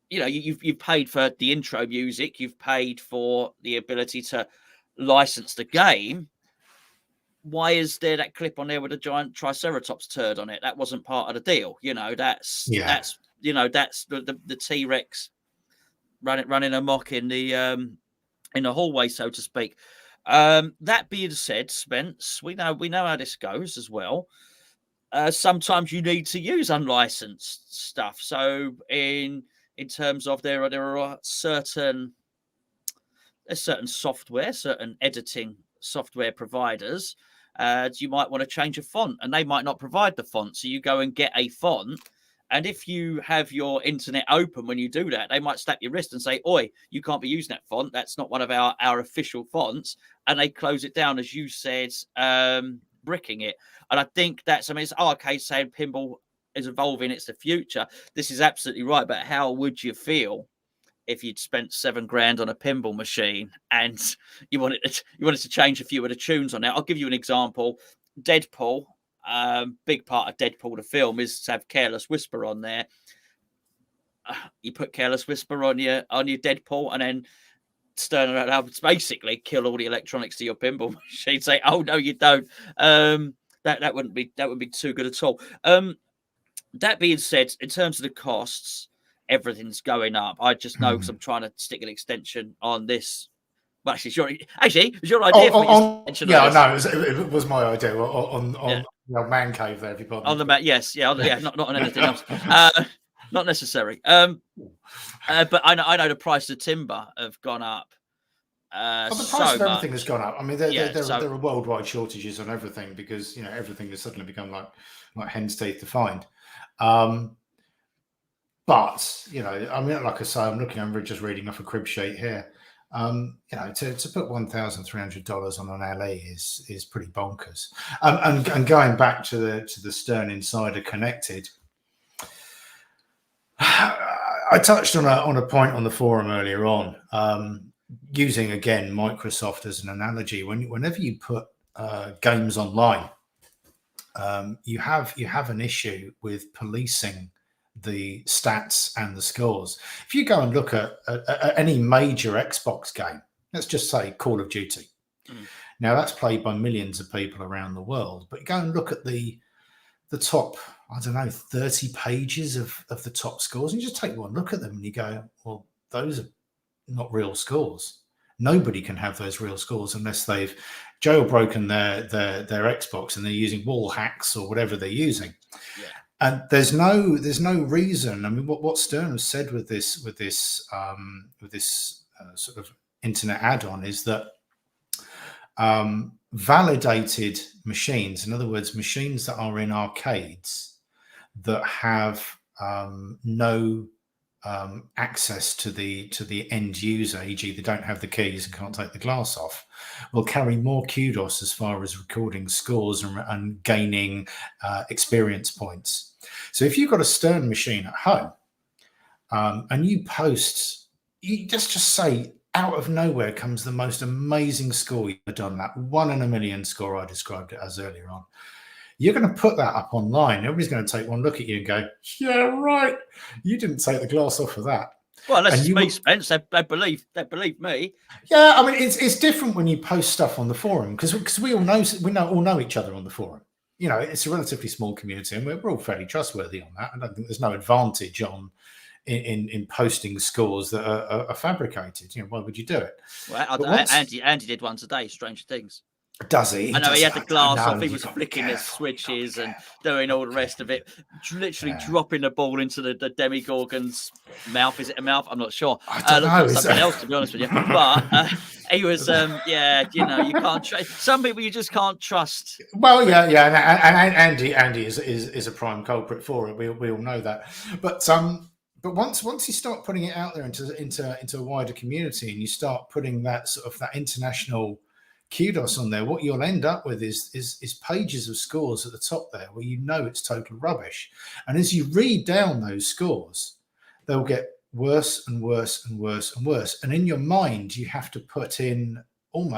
You've paid for the intro music, you've paid for the ability to license the game. Why is there that clip on there with a giant Triceratops turd on it? That wasn't part of the deal. That's the T-Rex running amok in the hallway, so to speak. That being said, Spence, we know how this goes as well. Sometimes you need to use unlicensed stuff. So in terms of there are certain software, certain editing software providers. You might want to change a font, and they might not provide the font. So you go and get a font, and if you have your internet open when you do that, they might slap your wrist and say, "Oi, you can't be using that font. That's not one of our official fonts," and they close it down, as you said, bricking it. And I think it's okay saying pinball is evolving, it's the future. This is absolutely right, but how would you feel if you'd spent $7,000 on a pinball machine and you wanted to change a few of the tunes on it? I'll give you an example. Deadpool, big part of Deadpool the film is to have Careless Whisper on there. You put Careless Whisper on your Deadpool, and then Stern and basically kill all the electronics to your pinball machine. Say, "Oh no, you don't." That wouldn't be too good at all. That being said, in terms of the costs, everything's going up. I just know because I'm trying to stick an extension on this. Well, actually, it was your idea for an extension. Yeah, no, it was my idea on the man cave there. Everybody on the mat, yes, not on anything else. Not necessary. But I know the price of timber have gone up. The price of everything has gone up. I mean, there are worldwide shortages on everything because everything has suddenly become like hen's teeth to find. But I mean, like I say, I'm just reading off a crib sheet here. To put $1,300 on an LE is pretty bonkers. And going back to the Stern Insider Connected, I touched on a point on the forum earlier on, using again Microsoft as an analogy. Whenever you put games online, you have an issue with policing the stats and the scores. If you go and look at any major Xbox game, let's just say Call of Duty. Now that's played by millions of people around the world, but go and look at the the top, I don't know, 30 pages of the top scores, and you just take one look at them and you go, well, those are not real scores. Nobody can have those real scores unless they've jailbroken their Xbox and they're using wall hacks or whatever they're using. Yeah. And there's no reason. I mean, what Stern has said with this sort of internet add-on is that validated machines, in other words, machines that are in arcades that have no access to the end user, e.g., they don't have the keys and can't take the glass off, will carry more kudos as far as recording scores and gaining experience points. So if you've got a Stern machine at home and you post, you just say, out of nowhere comes the most amazing score you've done, that 1 in a million score I described it as earlier on. You're going to put that up online. Everybody's going to take one look at you and go, yeah, right. You didn't take the glass off of that. Well, unless it's me, Spence, they believe me. Yeah, I mean, it's different when you post stuff on the forum because we all know each other on the forum. You know, it's a relatively small community and we're all fairly trustworthy on that. I don't think there's no advantage in posting scores that are fabricated. You know, why would you do it? Well, Andy did one today, Stranger Things. Does he? I know he had the glass off. He was flicking his switches and doing all the rest of it. Literally dropping the ball into the Demigorgon's mouth. Is it a mouth? I'm not sure. I don't know. Something else, to be honest with you. But he was, yeah. You know, you can't trust some people. You just can't trust. Well, yeah, and Andy is a prime culprit for it. We all know that. But once you start putting it out there into a wider community, and you start putting that sort of that international kudos on there, what you'll end up with is pages of scores at the top there where you know it's total rubbish. And as you read down those scores, they'll get worse and worse and worse and worse. And in your mind, you have to put in you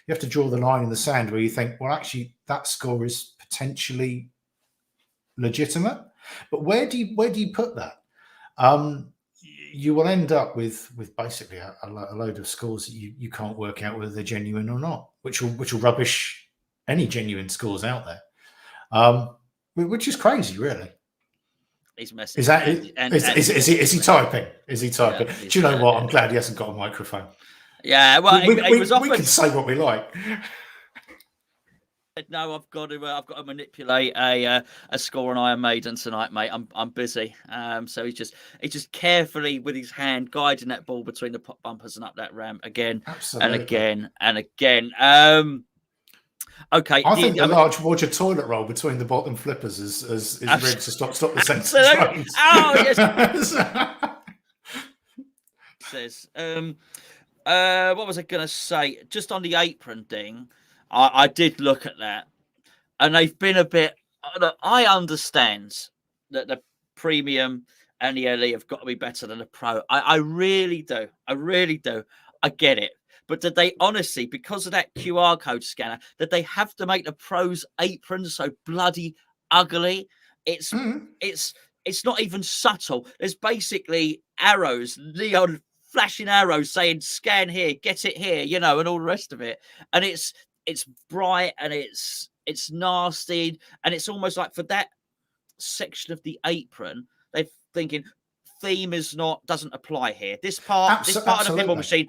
have to draw the line in the sand where you think, well, actually, that score is potentially legitimate. But where do you put that? You will end up with basically a load of scores that you can't work out whether they're genuine or not, which will rubbish any genuine scores out there, which is crazy, really. He's messing. Is that is he typing? Is he typing? Yeah, do you know what? I'm glad he hasn't got a microphone. Yeah, well, we can say what we like. No, I've got to manipulate a score on Iron Maiden tonight, mate. I'm busy. So he's just carefully with his hand guiding that ball between the pop bumpers and up that ramp again. Absolutely. And again and again. Okay. I think the large water toilet roll between the bottom flippers is ready to stop the sentence. Oh yes. Says what was I gonna say? Just on the apron thing. I did look at that, and they've been a bit. I understand that the premium and the LE have got to be better than the Pro. I really do. I really do. I get it. But did they honestly, because of that QR code scanner, did they have to make the Pro's apron so bloody ugly? It's not even subtle. There's basically arrows, neon flashing arrows saying "scan here, get it here," you know, and all the rest of it, and it's bright and it's nasty, and it's almost like for that section of the apron they're thinking theme doesn't apply here. This part of the pinball machine,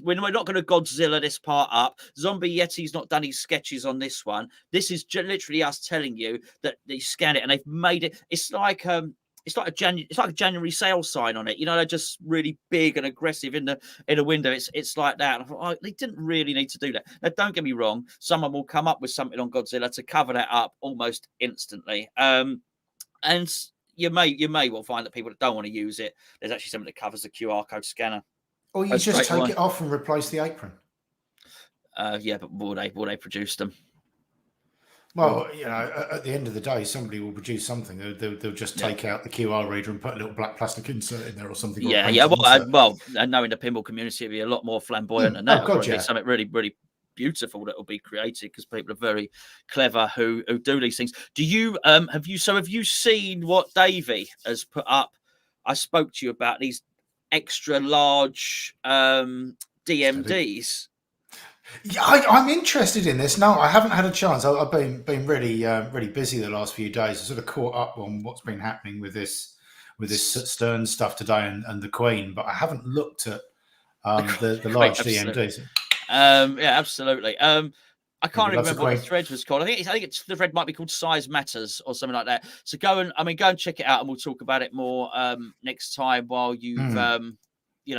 we're not going to Godzilla this part up. Zombie Yeti's not done his sketches on this one. This is literally us telling you that they scan it and they've made it. It's like a January sales sign on it. You know, they're just really big and aggressive in the window. It's like that. And I thought, they didn't really need to do that. Now, don't get me wrong. Someone will come up with something on Godzilla to cover that up almost instantly. And you may well find that people that don't want to use it, there's actually something that covers the QR code scanner. Or you just take it off and replace the apron. Yeah, but will they produce them? Well, you know, at the end of the day, somebody will produce something. They'll just take out the QR reader and put a little black plastic insert in there or something. Yeah. Well, knowing the pinball community, it'll be a lot more flamboyant than that. It'll be something really, really beautiful that will be created because people are very clever who do these things. Do you have you seen what Davey has put up? I spoke to you about these extra large DMDs. Yeah, I'm interested in this. No, I haven't had a chance. I've been really really busy the last few days. I sort of caught up on what's been happening with this Stern stuff today and the Queen, but I haven't looked at the Quite large absolutely. DMDs. Yeah, absolutely. I Yeah, can't we even love the remember what the Queen. thread was called. I think the thread might be called "Size Matters" or something like that. So go and check it out, and we'll talk about it more next time while you've Hmm.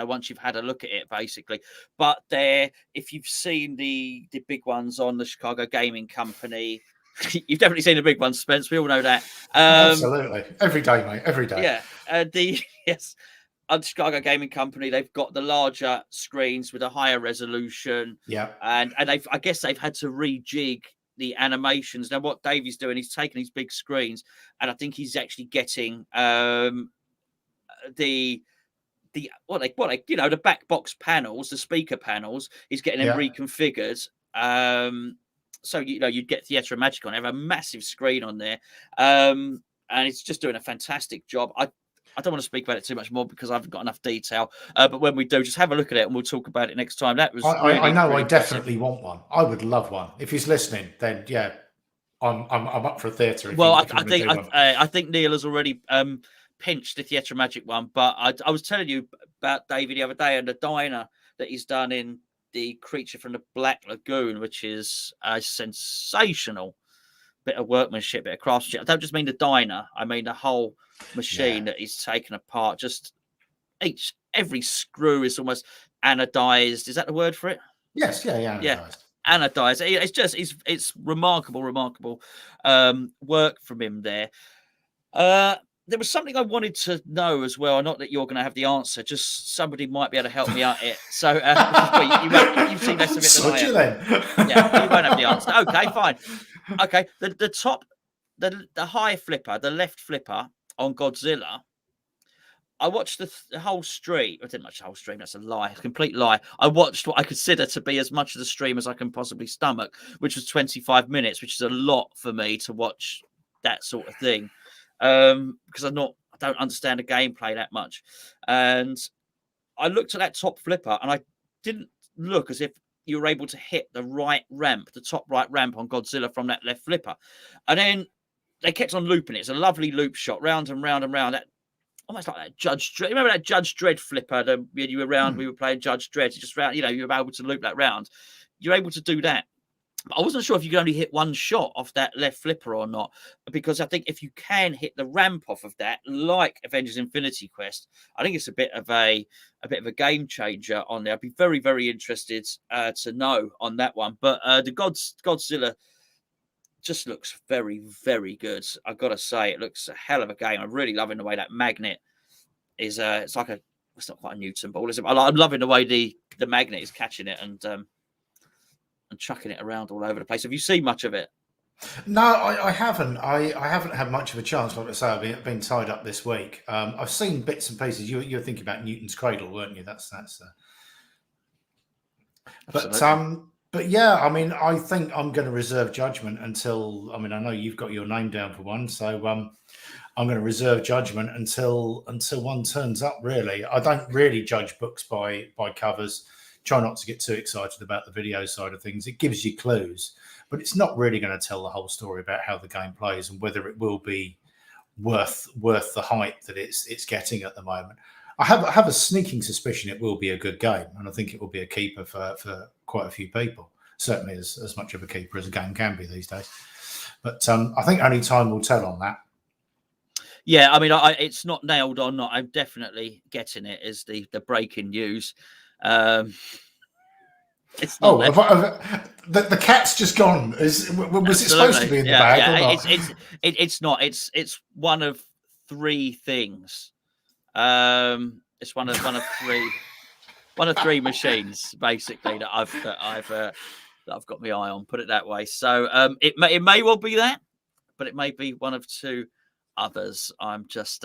once you've had a look at it, basically. But if you've seen the big ones on the Chicago Gaming Company, you've definitely seen the big ones, Spence. We all know that. Absolutely, every day, mate, every day. Yeah, yes, on Chicago Gaming Company, they've got the larger screens with a higher resolution, Yeah, and I guess they've had to rejig the animations. Now, what Davey's doing, he's taking these big screens, and I think he's actually getting the the back box panels, the speaker panels. He's getting them yeah. reconfigured. So you'd get Theatre Magic on, have a massive screen on there, and it's just doing a fantastic job. I don't want to speak about it too much more because I haven't got enough detail. But when we do, just have a look at it and we'll talk about it next time. That was I really, know. really I impressive. definitely want one. I would love one. If he's listening, then yeah, I'm up for a theatre if Well, you want to do one. I think Neil has already pinched the Theatre Magic one, but I was telling you about David the other day and the diner that he's done in the Creature from the Black Lagoon, which is a sensational bit of workmanship, bit of craftsmanship. I don't just mean the diner; I mean the whole Yeah. machine that he's taken apart. Just every screw is almost anodized. Is that the word for it? Yes. Yeah. Yeah. Yeah, Anodized. anodized. It's remarkable work from him there. There was something I wanted to know as well. Not that you're going to have the answer, just somebody might be able to help me out here. So you've seen less of it than I Sod you have. then. Yeah, you won't have the answer. Okay, fine. Okay, the top, the high flipper, the left flipper on Godzilla. I watched the whole stream. I didn't watch the whole stream. That's a lie, a complete lie. I watched what I consider to be as much of the stream as I can possibly stomach, which was 25 minutes, which is a lot for me to watch that sort of thing. Because I don't understand the gameplay that much. And I looked at that top flipper and I didn't look as if you were able to hit the right ramp, the top right ramp on Godzilla from that left flipper. And then they kept on looping it. It's a lovely loop shot, round and round and round. That almost like that Judge Dredd. Remember that Judge Dredd flipper? When you were around, we were playing Judge Dredd. Just round, you were able to loop that round. You're able to do that. But I wasn't sure if you could only hit one shot off that left flipper or not, because I think if you can hit the ramp off of that, like Avengers Infinity Quest, I think it's a bit of a game changer on there. I'd be very, very interested to know on that one. But the Godzilla just looks very, very good. I've got to say, it looks a hell of a game. I'm really loving the way that magnet is. It's like it's not quite a Newton ball, is it? I'm loving the way the magnet is catching it and chucking it around all over the place. Have you seen much of it? No, I haven't. I haven't had much of a chance. Like I say, I've been tied up this week. I've seen bits and pieces. You were thinking about Newton's Cradle, weren't you? That's. Absolutely. But yeah, I mean, I think I'm going to reserve judgment until. I mean, I know you've got your name down for one, so I'm going to reserve judgment until one turns up. Really, I don't really judge books by covers. Try not to get too excited about the video side of things. It gives you clues, but it's not really going to tell the whole story about how the game plays and whether it will be worth the hype that it's getting at the moment. I have a sneaking suspicion it will be a good game, and I think it will be a keeper for quite a few people. Certainly as much of a keeper as a game can be these days. But I think only time will tell on that. Yeah, I mean, it's not nailed on. Not, I'm definitely getting it as the breaking news. It's not. The cat's just gone. Was it supposed to be in the bag or not? It's not. It's one of three things. It's one of three machines basically that I've got my eye on. Put it that way. So it may well be that, but it may be one of two others. I'm just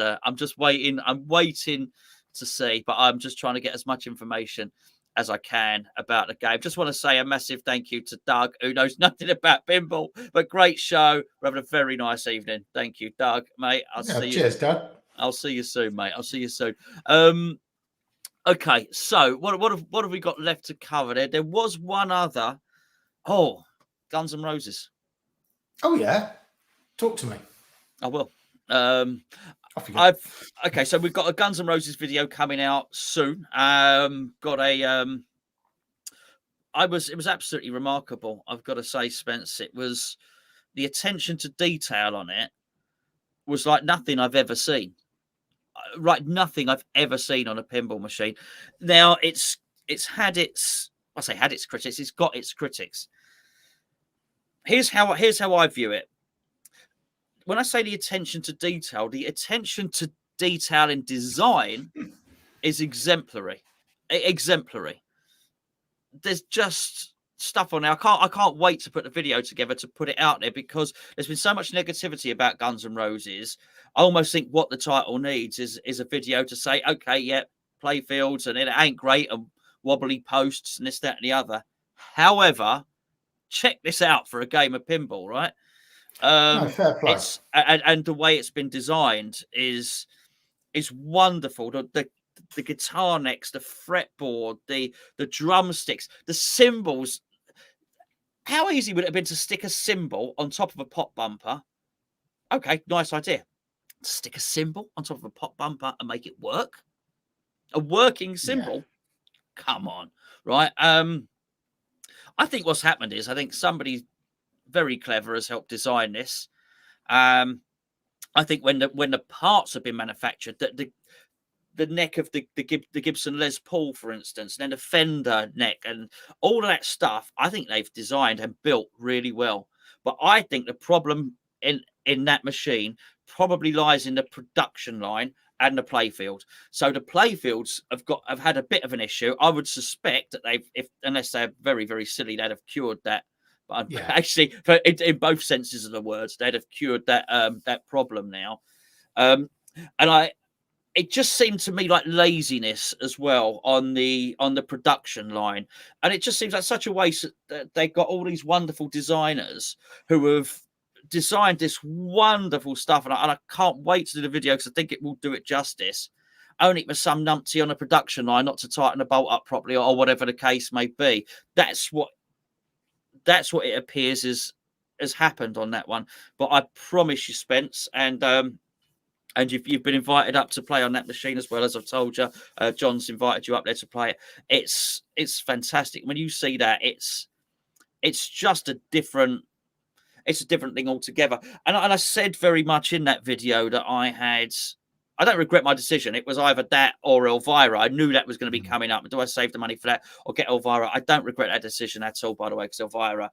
waiting. I'm waiting to see, but I'm just trying to get as much information as I can about the game. Just want to say a massive thank you to Doug, who knows nothing about pinball, but great show. We're having a very nice evening. Thank you, Doug, mate. Cheers, Doug. I'll see you soon, mate. I'll see you soon. Okay, so what have we got left to cover there? There was one other. Oh, Guns N' Roses. Oh yeah, talk to me. I will. Off you go. Okay, so we've got a Guns N' Roses video coming out soon. Got a it was absolutely remarkable. I've got to say, Spence, it was the attention to detail on it was like nothing I've ever seen. Right, nothing I've ever seen on a pinball machine. Now it's had its critics. It's got its critics. Here's how I view it. When I say the attention to detail in design is exemplary. Exemplary. There's just stuff on there. I can't wait to put the video together to put it out there, because there's been so much negativity about Guns N' Roses. I almost think what the title needs is a video to say, okay, yeah, play fields and it ain't great and wobbly posts and this, that, and the other. However, check this out for a game of pinball, right? No, fair play. It's and the way it's been designed is wonderful. The guitar necks, the fretboard, the drumsticks, the cymbals. How easy would it have been to stick a cymbal on top of a pop bumper? Okay, nice idea. Stick a cymbal on top of a pop bumper and make it work. A working cymbal. Yeah. Come on, right? I think what's happened is I think somebody very clever has helped design this. I think when the parts have been manufactured, that the neck of the Gibson Les Paul, for instance, and then the Fender neck and all of that stuff, I think they've designed and built really well. But I think the problem in that machine probably lies in the production line and the playfield. So the playfields have had a bit of an issue. I would suspect that unless they're very, very silly, they'd have cured that. But yeah. Actually, in both senses of the words, they'd have cured that problem now. And it just seemed to me like laziness as well on the production line, and it just seems like such a waste that they got all these wonderful designers who have designed this wonderful stuff, and I can't wait to do the video because I think it will do it justice. Only for some numpty on a production line not to tighten a bolt up properly or whatever the case may be. That's what it appears has happened on that one. But I promise you, Spence, and you've been invited up to play on that machine as well, as I've told you. John's invited you up there to play it. It's fantastic. When you see that, it's just a different thing altogether. And I said very much in that video that I don't regret my decision. It was either that or Elvira. I knew that was going to be coming up. Do I save the money for that or get Elvira? I don't regret that decision at all, by the way, because Elvira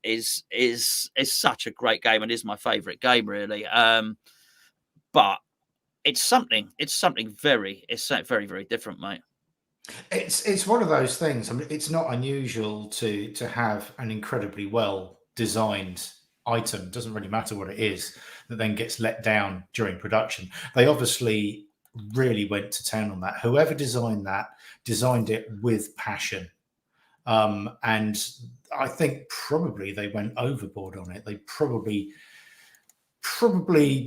is such a great game and is my favourite game, really. But it's something very, very different, mate. It's one of those things. I mean, it's not unusual to have an incredibly well designed item. It doesn't really matter what it is, that then gets let down during production. They obviously really went to town on that. Whoever designed it with passion. And I think probably they went overboard on it. They probably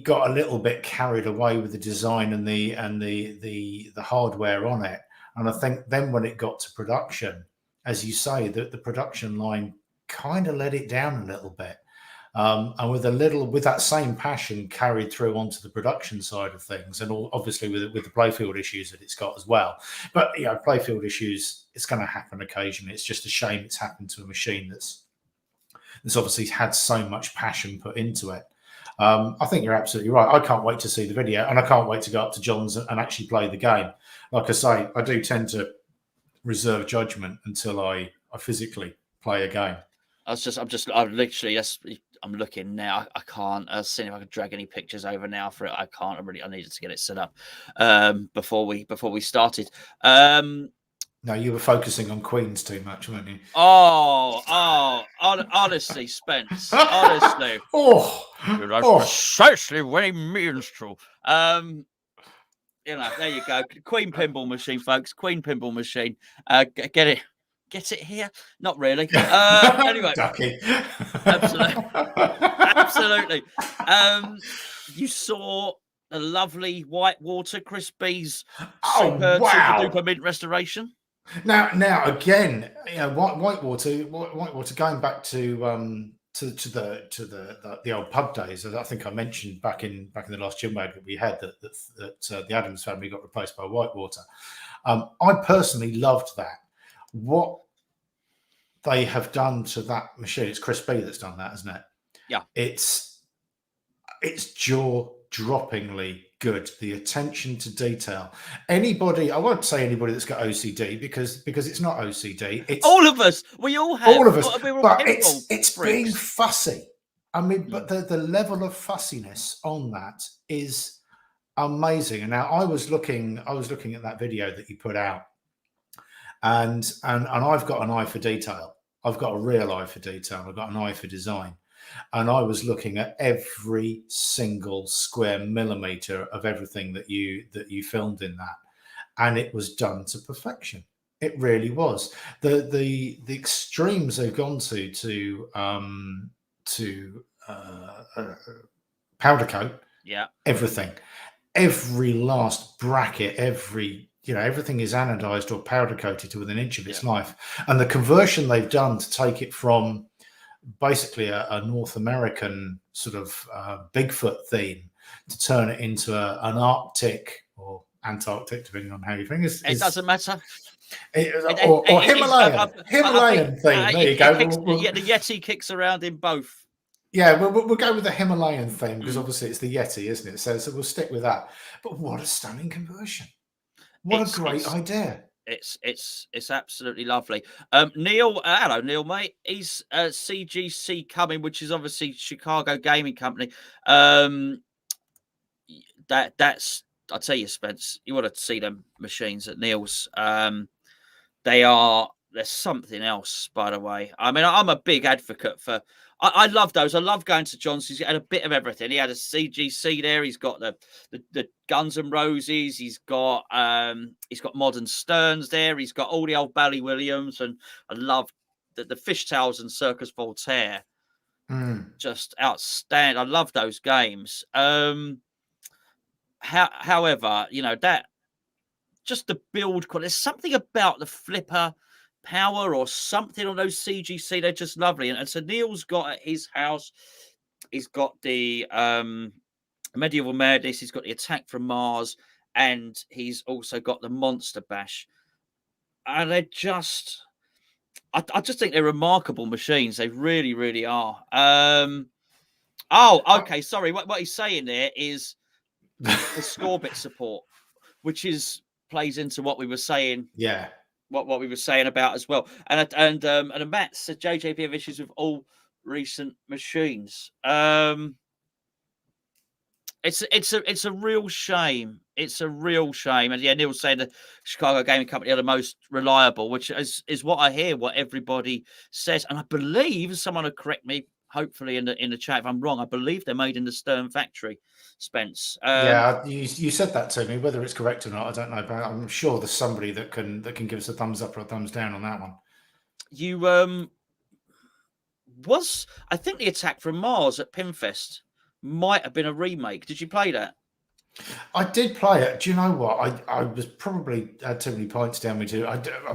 got a little bit carried away with the design and the hardware on it. And I think then when it got to production, as you say, the production line kind of let it down a little bit. And with that same passion carried through onto the production side of things, and obviously with the playfield issues that it's got as well. But playfield issues, it's going to happen occasionally. It's just a shame it's happened to a machine that's obviously had so much passion put into it. I think you're absolutely right. I can't wait to see the video, and I can't wait to go up to John's and actually play the game. Like I say, I do tend to reserve judgment until I physically play a game. I'm looking now. I can't see if I can drag any pictures over now for it. I can't. I needed to get it set up before we started. No, you were focusing on Queens too much, weren't you? Honestly, Spence. Honestly. Precisely what he means to. There you go. Queen Pinball Machine, folks. Queen Pinball Machine. Get it here? Not really. Anyway. Ducky. Absolutely. You saw the lovely Whitewater Chris B's Oh super wow! duper mint restoration. Now again, Whitewater going back to the old pub days. As I think I mentioned back in the last Chinwag that we had that the Adams family got replaced by Whitewater. I personally loved that. What they have done to that machine, it's Chris B that's done that, isn't it? Yeah. It's jaw-droppingly good. The attention to detail. Anybody, I won't say anybody that's got OCD because it's not OCD. It's all of us. We all have. all of us. We're all But pinball it's freaks. being fussy. I mean, but the level of fussiness on that is amazing. And now I was looking at that video that you put out, and I've got an eye for detail. I've got a real eye for detail. I've got an eye for design. And I was looking at every single square millimeter of everything that you filmed in that, and it was done to perfection. It really was. The extremes they've gone to powder coat. Yeah. Everything, every last bracket, everything is anodized or powder coated to within an inch of its life. And the conversion they've done to take it from basically a North American sort of Bigfoot theme to turn it into an Arctic or Antarctic, depending on how you think. It doesn't matter. Or Himalayan theme. There you go. The Yeti kicks around in both. Yeah, we'll go with the Himalayan theme because obviously it's the Yeti, isn't it? So we'll stick with that. But what a stunning conversion! What a great idea! It's absolutely lovely. Neil, hello Neil, mate. He's CGC coming, which is obviously Chicago Gaming Company. That's I'll tell you, Spence, you want to see them machines at Neil's. There's something else, by the way. I mean, I'm a big advocate for. I love those. I love going to Johnson's. He had a bit of everything. He had a CGC there. He's got the Guns N' Roses. He's got modern Sterns there. He's got all the old Bally Williams, and I love the Fishtails and Circus Voltaire. Just outstanding. I love those games. However, that just the build quality. There's something about the flipper power or something on those CGC. They're just lovely. And so Neil's got at his house, he's got the Medieval Madness, he's got the Attack from Mars, and he's also got the Monster Bash. And they're just, I just think they're remarkable machines. They really, really are. Okay. Sorry. What he's saying there is the score bit support, which plays into what we were saying. Yeah. What we were saying about as well, and Matt said JJP have issues with all recent machines. It's a real shame. It's a real shame. And yeah, Neil saying the Chicago Gaming Company are the most reliable, which is what I hear, what everybody says, and I believe someone will correct me. Hopefully in the chat if I'm wrong. I believe they're made in the Stern factory, Spence. Yeah, you said that to me. Whether it's correct or not, I don't know. But I'm sure there's somebody that can give us a thumbs up or a thumbs down on that one. You I think the Attack from Mars at Pinfest might have been a remake. Did you play that? I did play it. Do you know what? I was probably had too many points down me too.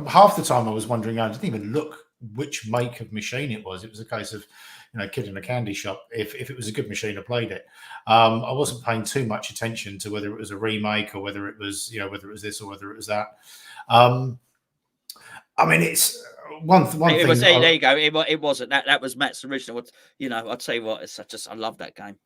Half the time I was wondering. I didn't even look which make of machine it was. It was a case of kid in a candy shop. If it was a good machine, I played it. I wasn't paying too much attention to whether it was a remake or whether it was whether it was this or whether it was that. I mean, it's one thing. There you go. It wasn't that. That was Matt's original. I'll tell you what. I love that game.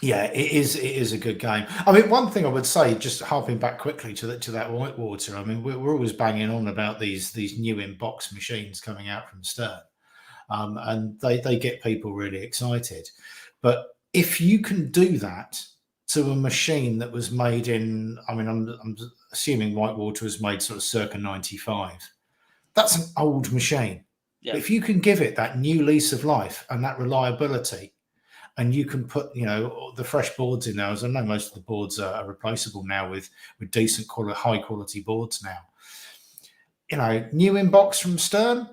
Yeah, it is a good game. I mean, one thing I would say, just harping back quickly to that Whitewater. I mean, we're always banging on about these new in-box machines coming out from Stern, and they get people really excited. But if you can do that to a machine that was made in, I mean, I'm assuming Whitewater was made sort of circa 95. That's an old machine. Yeah. If you can give it that new lease of life and that reliability, and you can put, the fresh boards in there. As I know, most of the boards are replaceable now with decent quality, high quality boards now. New inbox from Stern,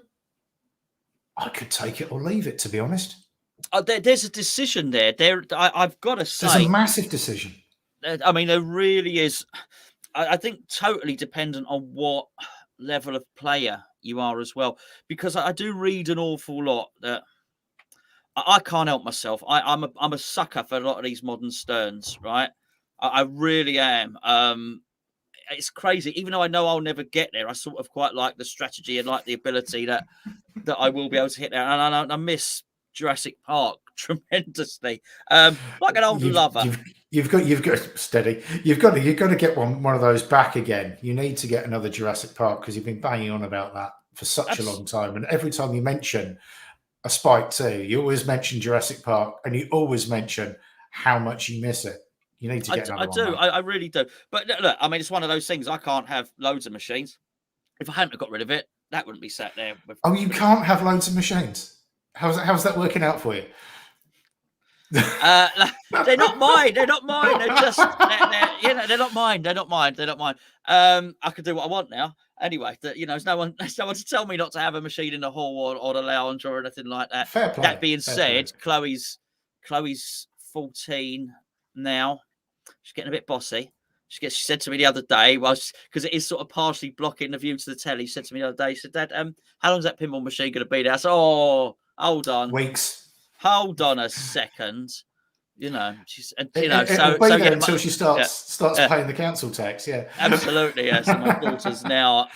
I could take it or leave it, to be honest. There's a decision there. I've got to say, there's a massive decision. I mean, there really is. I think totally dependent on what level of player you are as well, because I do read an awful lot that I can't help myself. I'm a sucker for a lot of these modern Sterns, right? I really am. It's crazy. Even though I know I'll never get there, I sort of quite like the strategy and like the ability that I will be able to hit there. And I miss Jurassic Park tremendously. Like an old lover. You've got steady. You've got to get one of those back again. You need to get another Jurassic Park because you've been banging on about that for such a long time. And every time you mention a Spike 2, you always mention Jurassic Park, and you always mention how much you miss it. You need to get another one. I do. I really do. But look, I mean, it's one of those things. I can't have loads of machines. If I hadn't got rid of it, that wouldn't be sat there. You can't have loads of machines. How's that working out for you? They're not mine. They're not mine. They're just, they're not mine. They're not mine. They're not mine. I can do what I want now. Anyway, there's no one to tell me not to have a machine in the hall or the lounge or anything like that. Fair play. That being said, Chloe's 14 now. She's getting a bit bossy. She said to me the other day, because it is sort of partially blocking the view to the telly. She said to me the other day, she said, "Dad, how long's that pinball machine going to be there?" I said, "Oh, hold on, weeks. Hold on a second." She's, it'll be there until she starts paying the council tax. Yeah, absolutely. Yeah. So my daughter's now.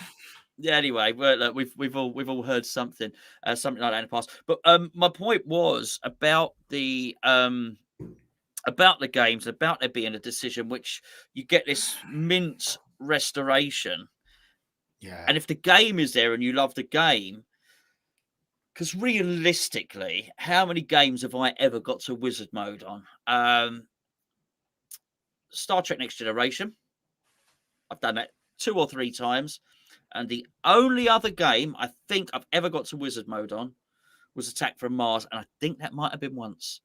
Yeah. Anyway, look, we've all heard something like that in the past. But my point was about the games, about there being a decision, which you get this mint restoration. Yeah. And if the game is there and you love the game, because realistically, how many games have I ever got to wizard mode on? Star Trek Next Generation. I've done that 2 or 3 times. And the only other game I think I've ever got to wizard mode on was Attack from Mars. And I think that might have been once.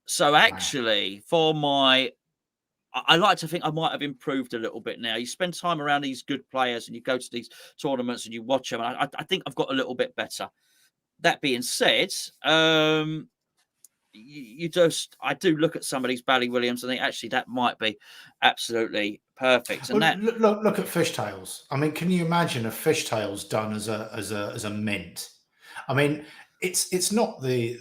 So actually, I like to think I might have improved a little bit now. You spend time around these good players and you go to these tournaments and you watch them. And I think I've got a little bit better. That being said, I do look at some of these Bally Williams and think actually that might be absolutely perfect. And look at Fishtails. I mean, can you imagine a Fishtails done as a mint? I mean, it's not a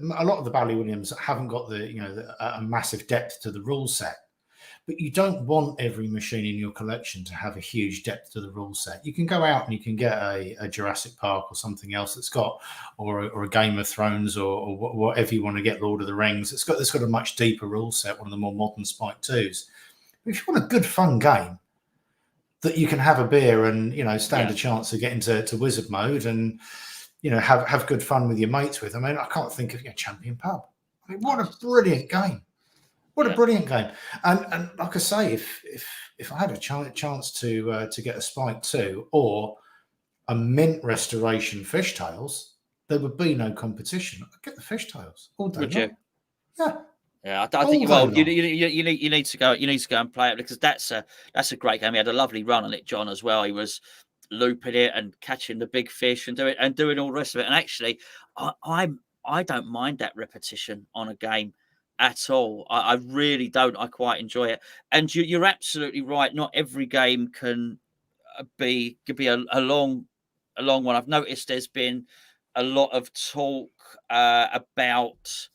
lot of the Bally Williams haven't got a massive depth to the rule set, but you don't want every machine in your collection to have a huge depth to the rule set. You can go out and you can get a Jurassic Park or something else that's got, or a Game of Thrones or whatever you want to get, Lord of the Rings. It's got a much deeper rule set, one of the more modern Spike 2s. But if you want a good fun game that you can have a beer and stand a chance of getting to wizard mode and have good fun with your mates with. I mean, I can't think of Champion Pub. I mean, what a brilliant game. What a brilliant game. And like I say, if I had a chance to get a Spike 2 or a mint restoration Fishtails, there would be no competition. I'd get the Fishtails all day. Would you? Yeah. Yeah, I think you need to go and play it, because that's a great game. He had a lovely run on it, John, as well. He was looping it and catching the big fish and doing all the rest of it. And actually, I don't mind that repetition on a game at all. I really don't. I quite enjoy it. And you're absolutely right. Not every game can be a long one. I've noticed there's been a lot of talk about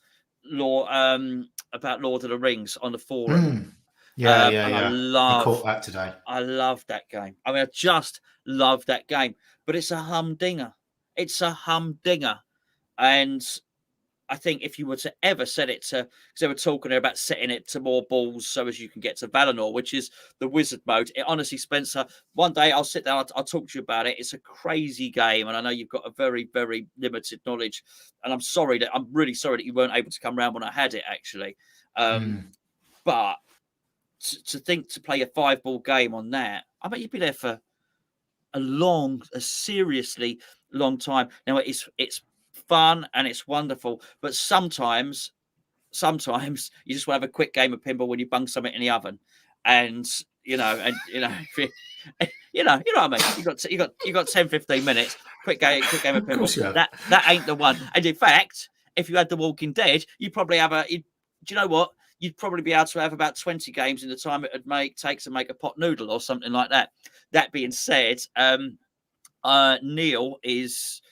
Lord of the Rings on the forum. I love that today. I love that game. I mean, I just love that game. But it's a humdinger. It's a humdinger. And I think if you were to ever set it to, because they were talking there about setting it to more balls so as you can get to Valinor, which is the wizard mode. It honestly, Spencer, one day I'll sit down, I'll talk to you about it. It's a crazy game. And I know you've got a very, very limited knowledge. And I'm really sorry that you weren't able to come around when I had it, actually. But to think to play a 5-ball game on that, I bet you'd be there for a seriously long time. Now it's fun and it's wonderful, but sometimes you just want to have a quick game of pinball when you bung something in the oven, and you know what I mean. You got 10-15 minutes, quick game of pinball. That ain't the one. And in fact, if you had The Walking Dead, you probably have do you know what? you'd probably be able to have about 20 games in the time it would take to make a pot noodle or something like that. That being said, Neil is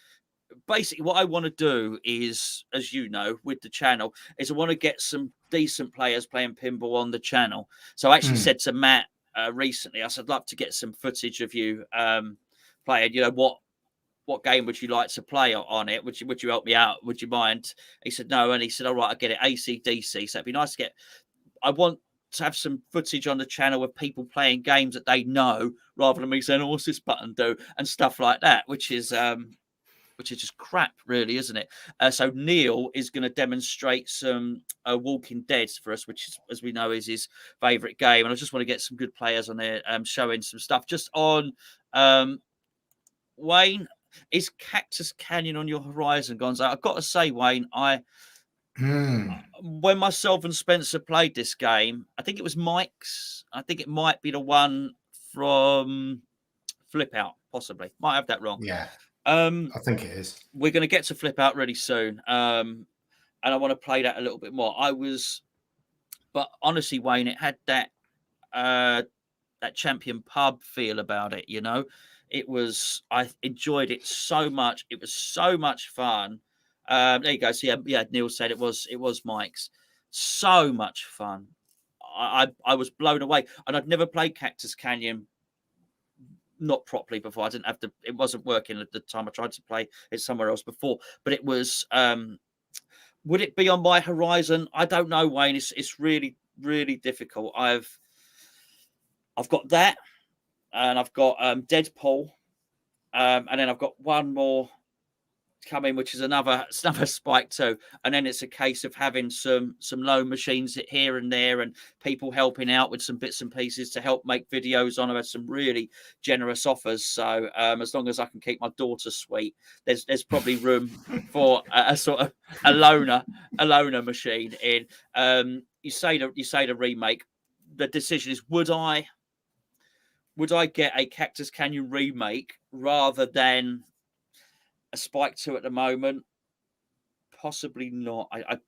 basically what I want to do is, as you know, with the channel, is I want to get some decent players playing pinball on the channel. So I actually said to Matt recently, I said, I'd love to get some footage of you playing. You know, what game would you like to play on it? Would you help me out? Would you mind? He said no, and he said, all right, I get it, AC/DC. So it'd be nice to get. I want to have some footage on the channel of people playing games that they know, rather than me saying, "Oh, what's this button do?" and stuff like that, which is just crap, really, isn't it? So Neil is going to demonstrate some Walking Dead for us, which is, as we know, is his favourite game. And I just want to get some good players on there showing some stuff. Just on Wayne, is Cactus Canyon on your horizon, Gonzo? I've got to say, Wayne, when myself and Spencer played this game, I think it was Mike's. I think it might be the one from Flip Out, possibly. Might have that wrong. Yeah. I think it is. We're going to get to Flip Out really soon, and I want to play that a little bit more. But honestly, Wayne, it had that Champion Pub feel about it. You know, I enjoyed it so much. It was so much fun. There you go. So yeah. Neil said it was Mike's. So much fun. I was blown away, and I'd never played Cactus Canyon. Not properly before. I didn't have to. It wasn't working at the time. I tried to play it somewhere else before, but it was. Would it be on my horizon? I don't know, Wayne. It's really, really difficult. I've got that, and I've got Deadpool, and then I've got one more coming, which is another Spike too. And then it's a case of having some loan machines here and there, and people helping out with some bits and pieces to help make videos on. I've had some really generous offers, so as long as I can keep my daughter sweet, there's probably room for a sort of a loaner machine in. You say the remake. The decision is, would I get a Cactus Canyon remake rather than a Spike 2 at the moment? Possibly not. I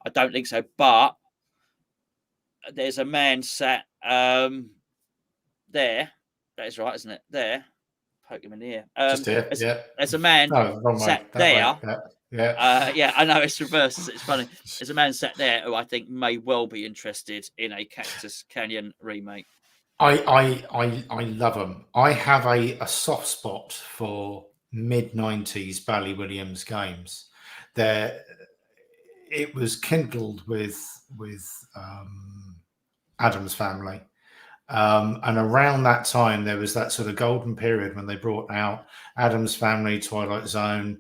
don't think so. But there's a man sat there. That is right, isn't it? There. Poke him in the ear. Just here. There's a man sat there. Yeah, I know it's reversed. It's funny. There's a man sat there who I think may well be interested in a Cactus Canyon remake. I love them. I have a soft spot for mid-90s Bally Williams games. It was kindled with Addams Family, and around that time there was that sort of golden period when they brought out Addams Family, Twilight Zone,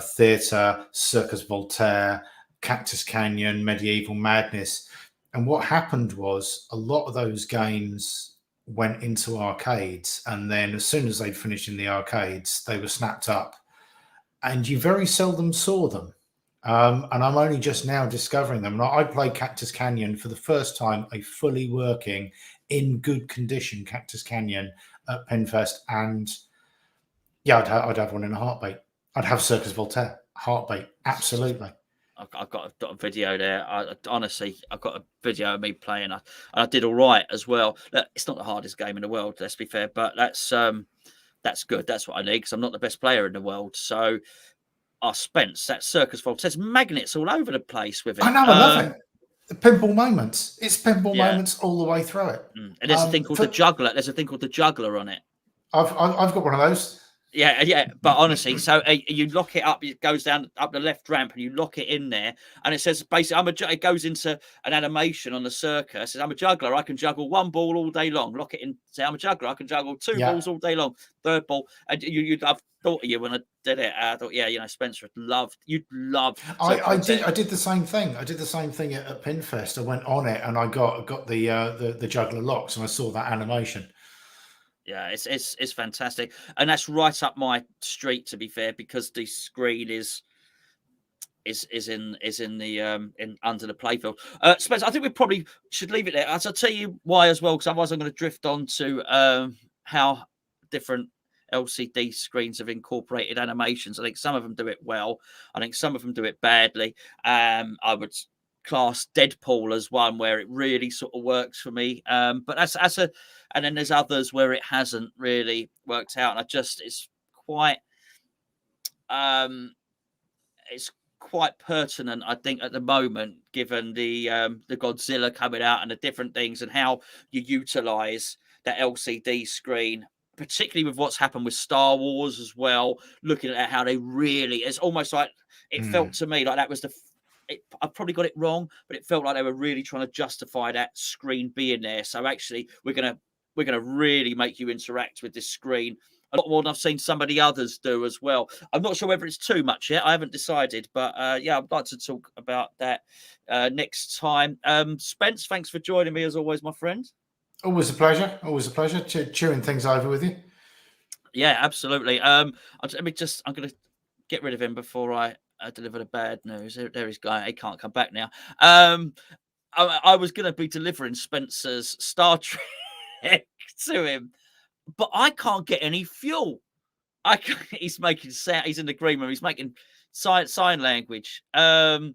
Theatre, Circus Voltaire, Cactus Canyon, Medieval Madness. And what happened was a lot of those games went into arcades, and then as soon as they'd finished in the arcades, they were snapped up, and you very seldom saw them. And I'm only just now discovering them. I played Cactus Canyon for the first time, a fully working, in good condition Cactus Canyon at Pinfest, and yeah, I'd have one in a heartbeat. I'd have Circus Voltaire, heartbeat, absolutely. I've got a video there. Honestly, I've got a video of me playing. I did all right as well. Look, it's not the hardest game in the world, let's be fair, but that's good. That's what I need, because I'm not the best player in the world. So, Spence, that Circus Vault, there's magnets all over the place with it. I know, I love it. The pinball moments. It's pinball moments all the way through it. And there's a thing called the juggler. There's a thing called the juggler on it. I've got one of those. Yeah. But honestly, so you lock it up. It goes down up the left ramp, and you lock it in there. And it says basically, it goes into an animation on the circus. It says, I'm a juggler. I can juggle one ball all day long. Lock it in. Say, I'm a juggler. I can juggle two balls all day long. Third ball. And I've thought of you when I did it. I thought, Spencer you'd love. I did the same thing. I did the same thing at Pinfest. I went on it, and I got the juggler locks, and I saw that animation. Yeah, it's fantastic, and that's right up my street, to be fair, because the screen is in under the playfield. Spencer, I think we probably should leave it there. I'll tell you why as well, because otherwise I'm going to drift on to how different LCD screens have incorporated animations. I think some of them do it well. I think some of them do it badly. I would class Deadpool as one where it really sort of works for me. But and then there's others where it hasn't really worked out. And it's quite, it's quite pertinent, I think, at the moment, given the Godzilla coming out and the different things and how you utilize that LCD screen, particularly with what's happened with Star Wars as well. Looking at how they really, it's almost like it felt to me like that was I probably got it wrong, but it felt like they were really trying to justify that screen being there. So actually, we're gonna really make you interact with this screen a lot more than I've seen some of the others do as well. I'm not sure whether it's too much yet. I haven't decided, but yeah, I'd like to talk about that next time. Spence, thanks for joining me as always, my friend. Always a pleasure. Always a pleasure chewing things over with you. Yeah, absolutely. I'm going to get rid of him before I deliver the bad news. There he's going. He can't come back now. I was going to be delivering Spencer's Star Trek to him, but I can't get any fuel. He's making sound. He's in the green room. He's making sign language. Sign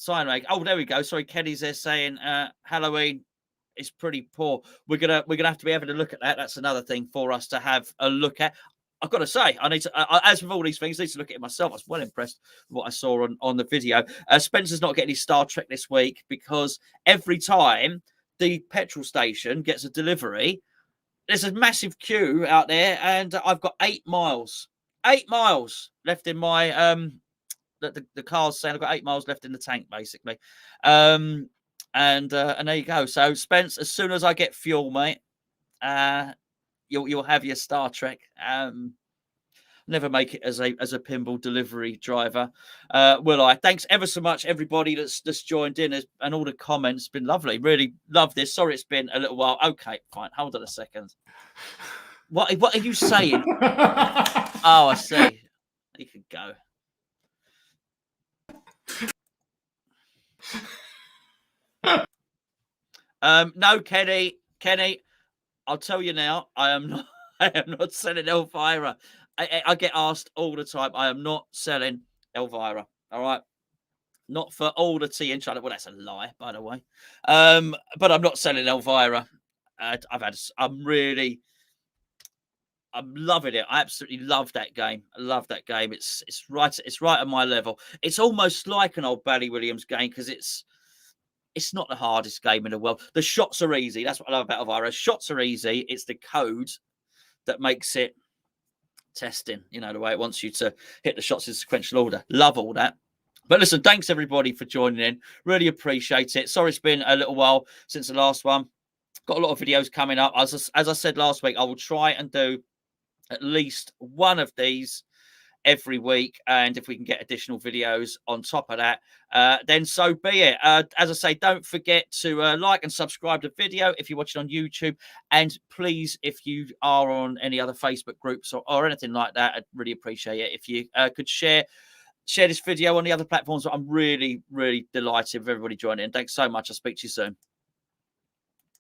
language. Oh, there we go. Sorry, Kenny's there saying Halloween is pretty poor. We're gonna have to be having a look at that. That's another thing for us to have a look at. I've got to say, I need to, as with all these things, I need to look at it myself. I was well impressed with what I saw on the video. Spencer's not getting his Star Trek this week because every time the petrol station gets a delivery, there's a massive queue out there, and I've got 8 miles. 8 miles left in my the car's saying I've got 8 miles left in the tank, basically. And there you go. So Spence, as soon as I get fuel, mate, you'll have your Star Trek. Never make it as a pinball delivery driver, will I? Thanks ever so much, everybody that's joined in and all the comments. It's been lovely. Really love this. Sorry, it's been a little while. Okay, fine. Hold on a second. What are you saying? Oh, I see. You can go. No, Kenny, I'll tell you now. I am not selling Elvira. I get asked all the time. I am not selling Elvira. All right. Not for all the tea and China. Well, that's a lie, by the way. But I'm not selling Elvira. I'm loving it. I absolutely love that game. I love that game. It's right at my level. It's almost like an old Bally Williams game because it's not the hardest game in the world. The shots are easy. That's what I love about Elvira. Shots are easy. It's the code that makes it testing, the way it wants you to hit the shots in sequential order. Love all that. But listen, thanks everybody for joining in. Really appreciate it. Sorry it's been a little while since the last one. Got a lot of videos coming up. As I said last week, I will try and do at least one of these every week, and if we can get additional videos on top of that, then so be it. As I say, don't forget to like and subscribe to the video if you're watching on YouTube, and please, if you are on any other Facebook groups or anything like that, I'd really appreciate it if you could share this video on the other platforms. I'm really delighted with everybody joining in. Thanks so much. I'll speak to you soon.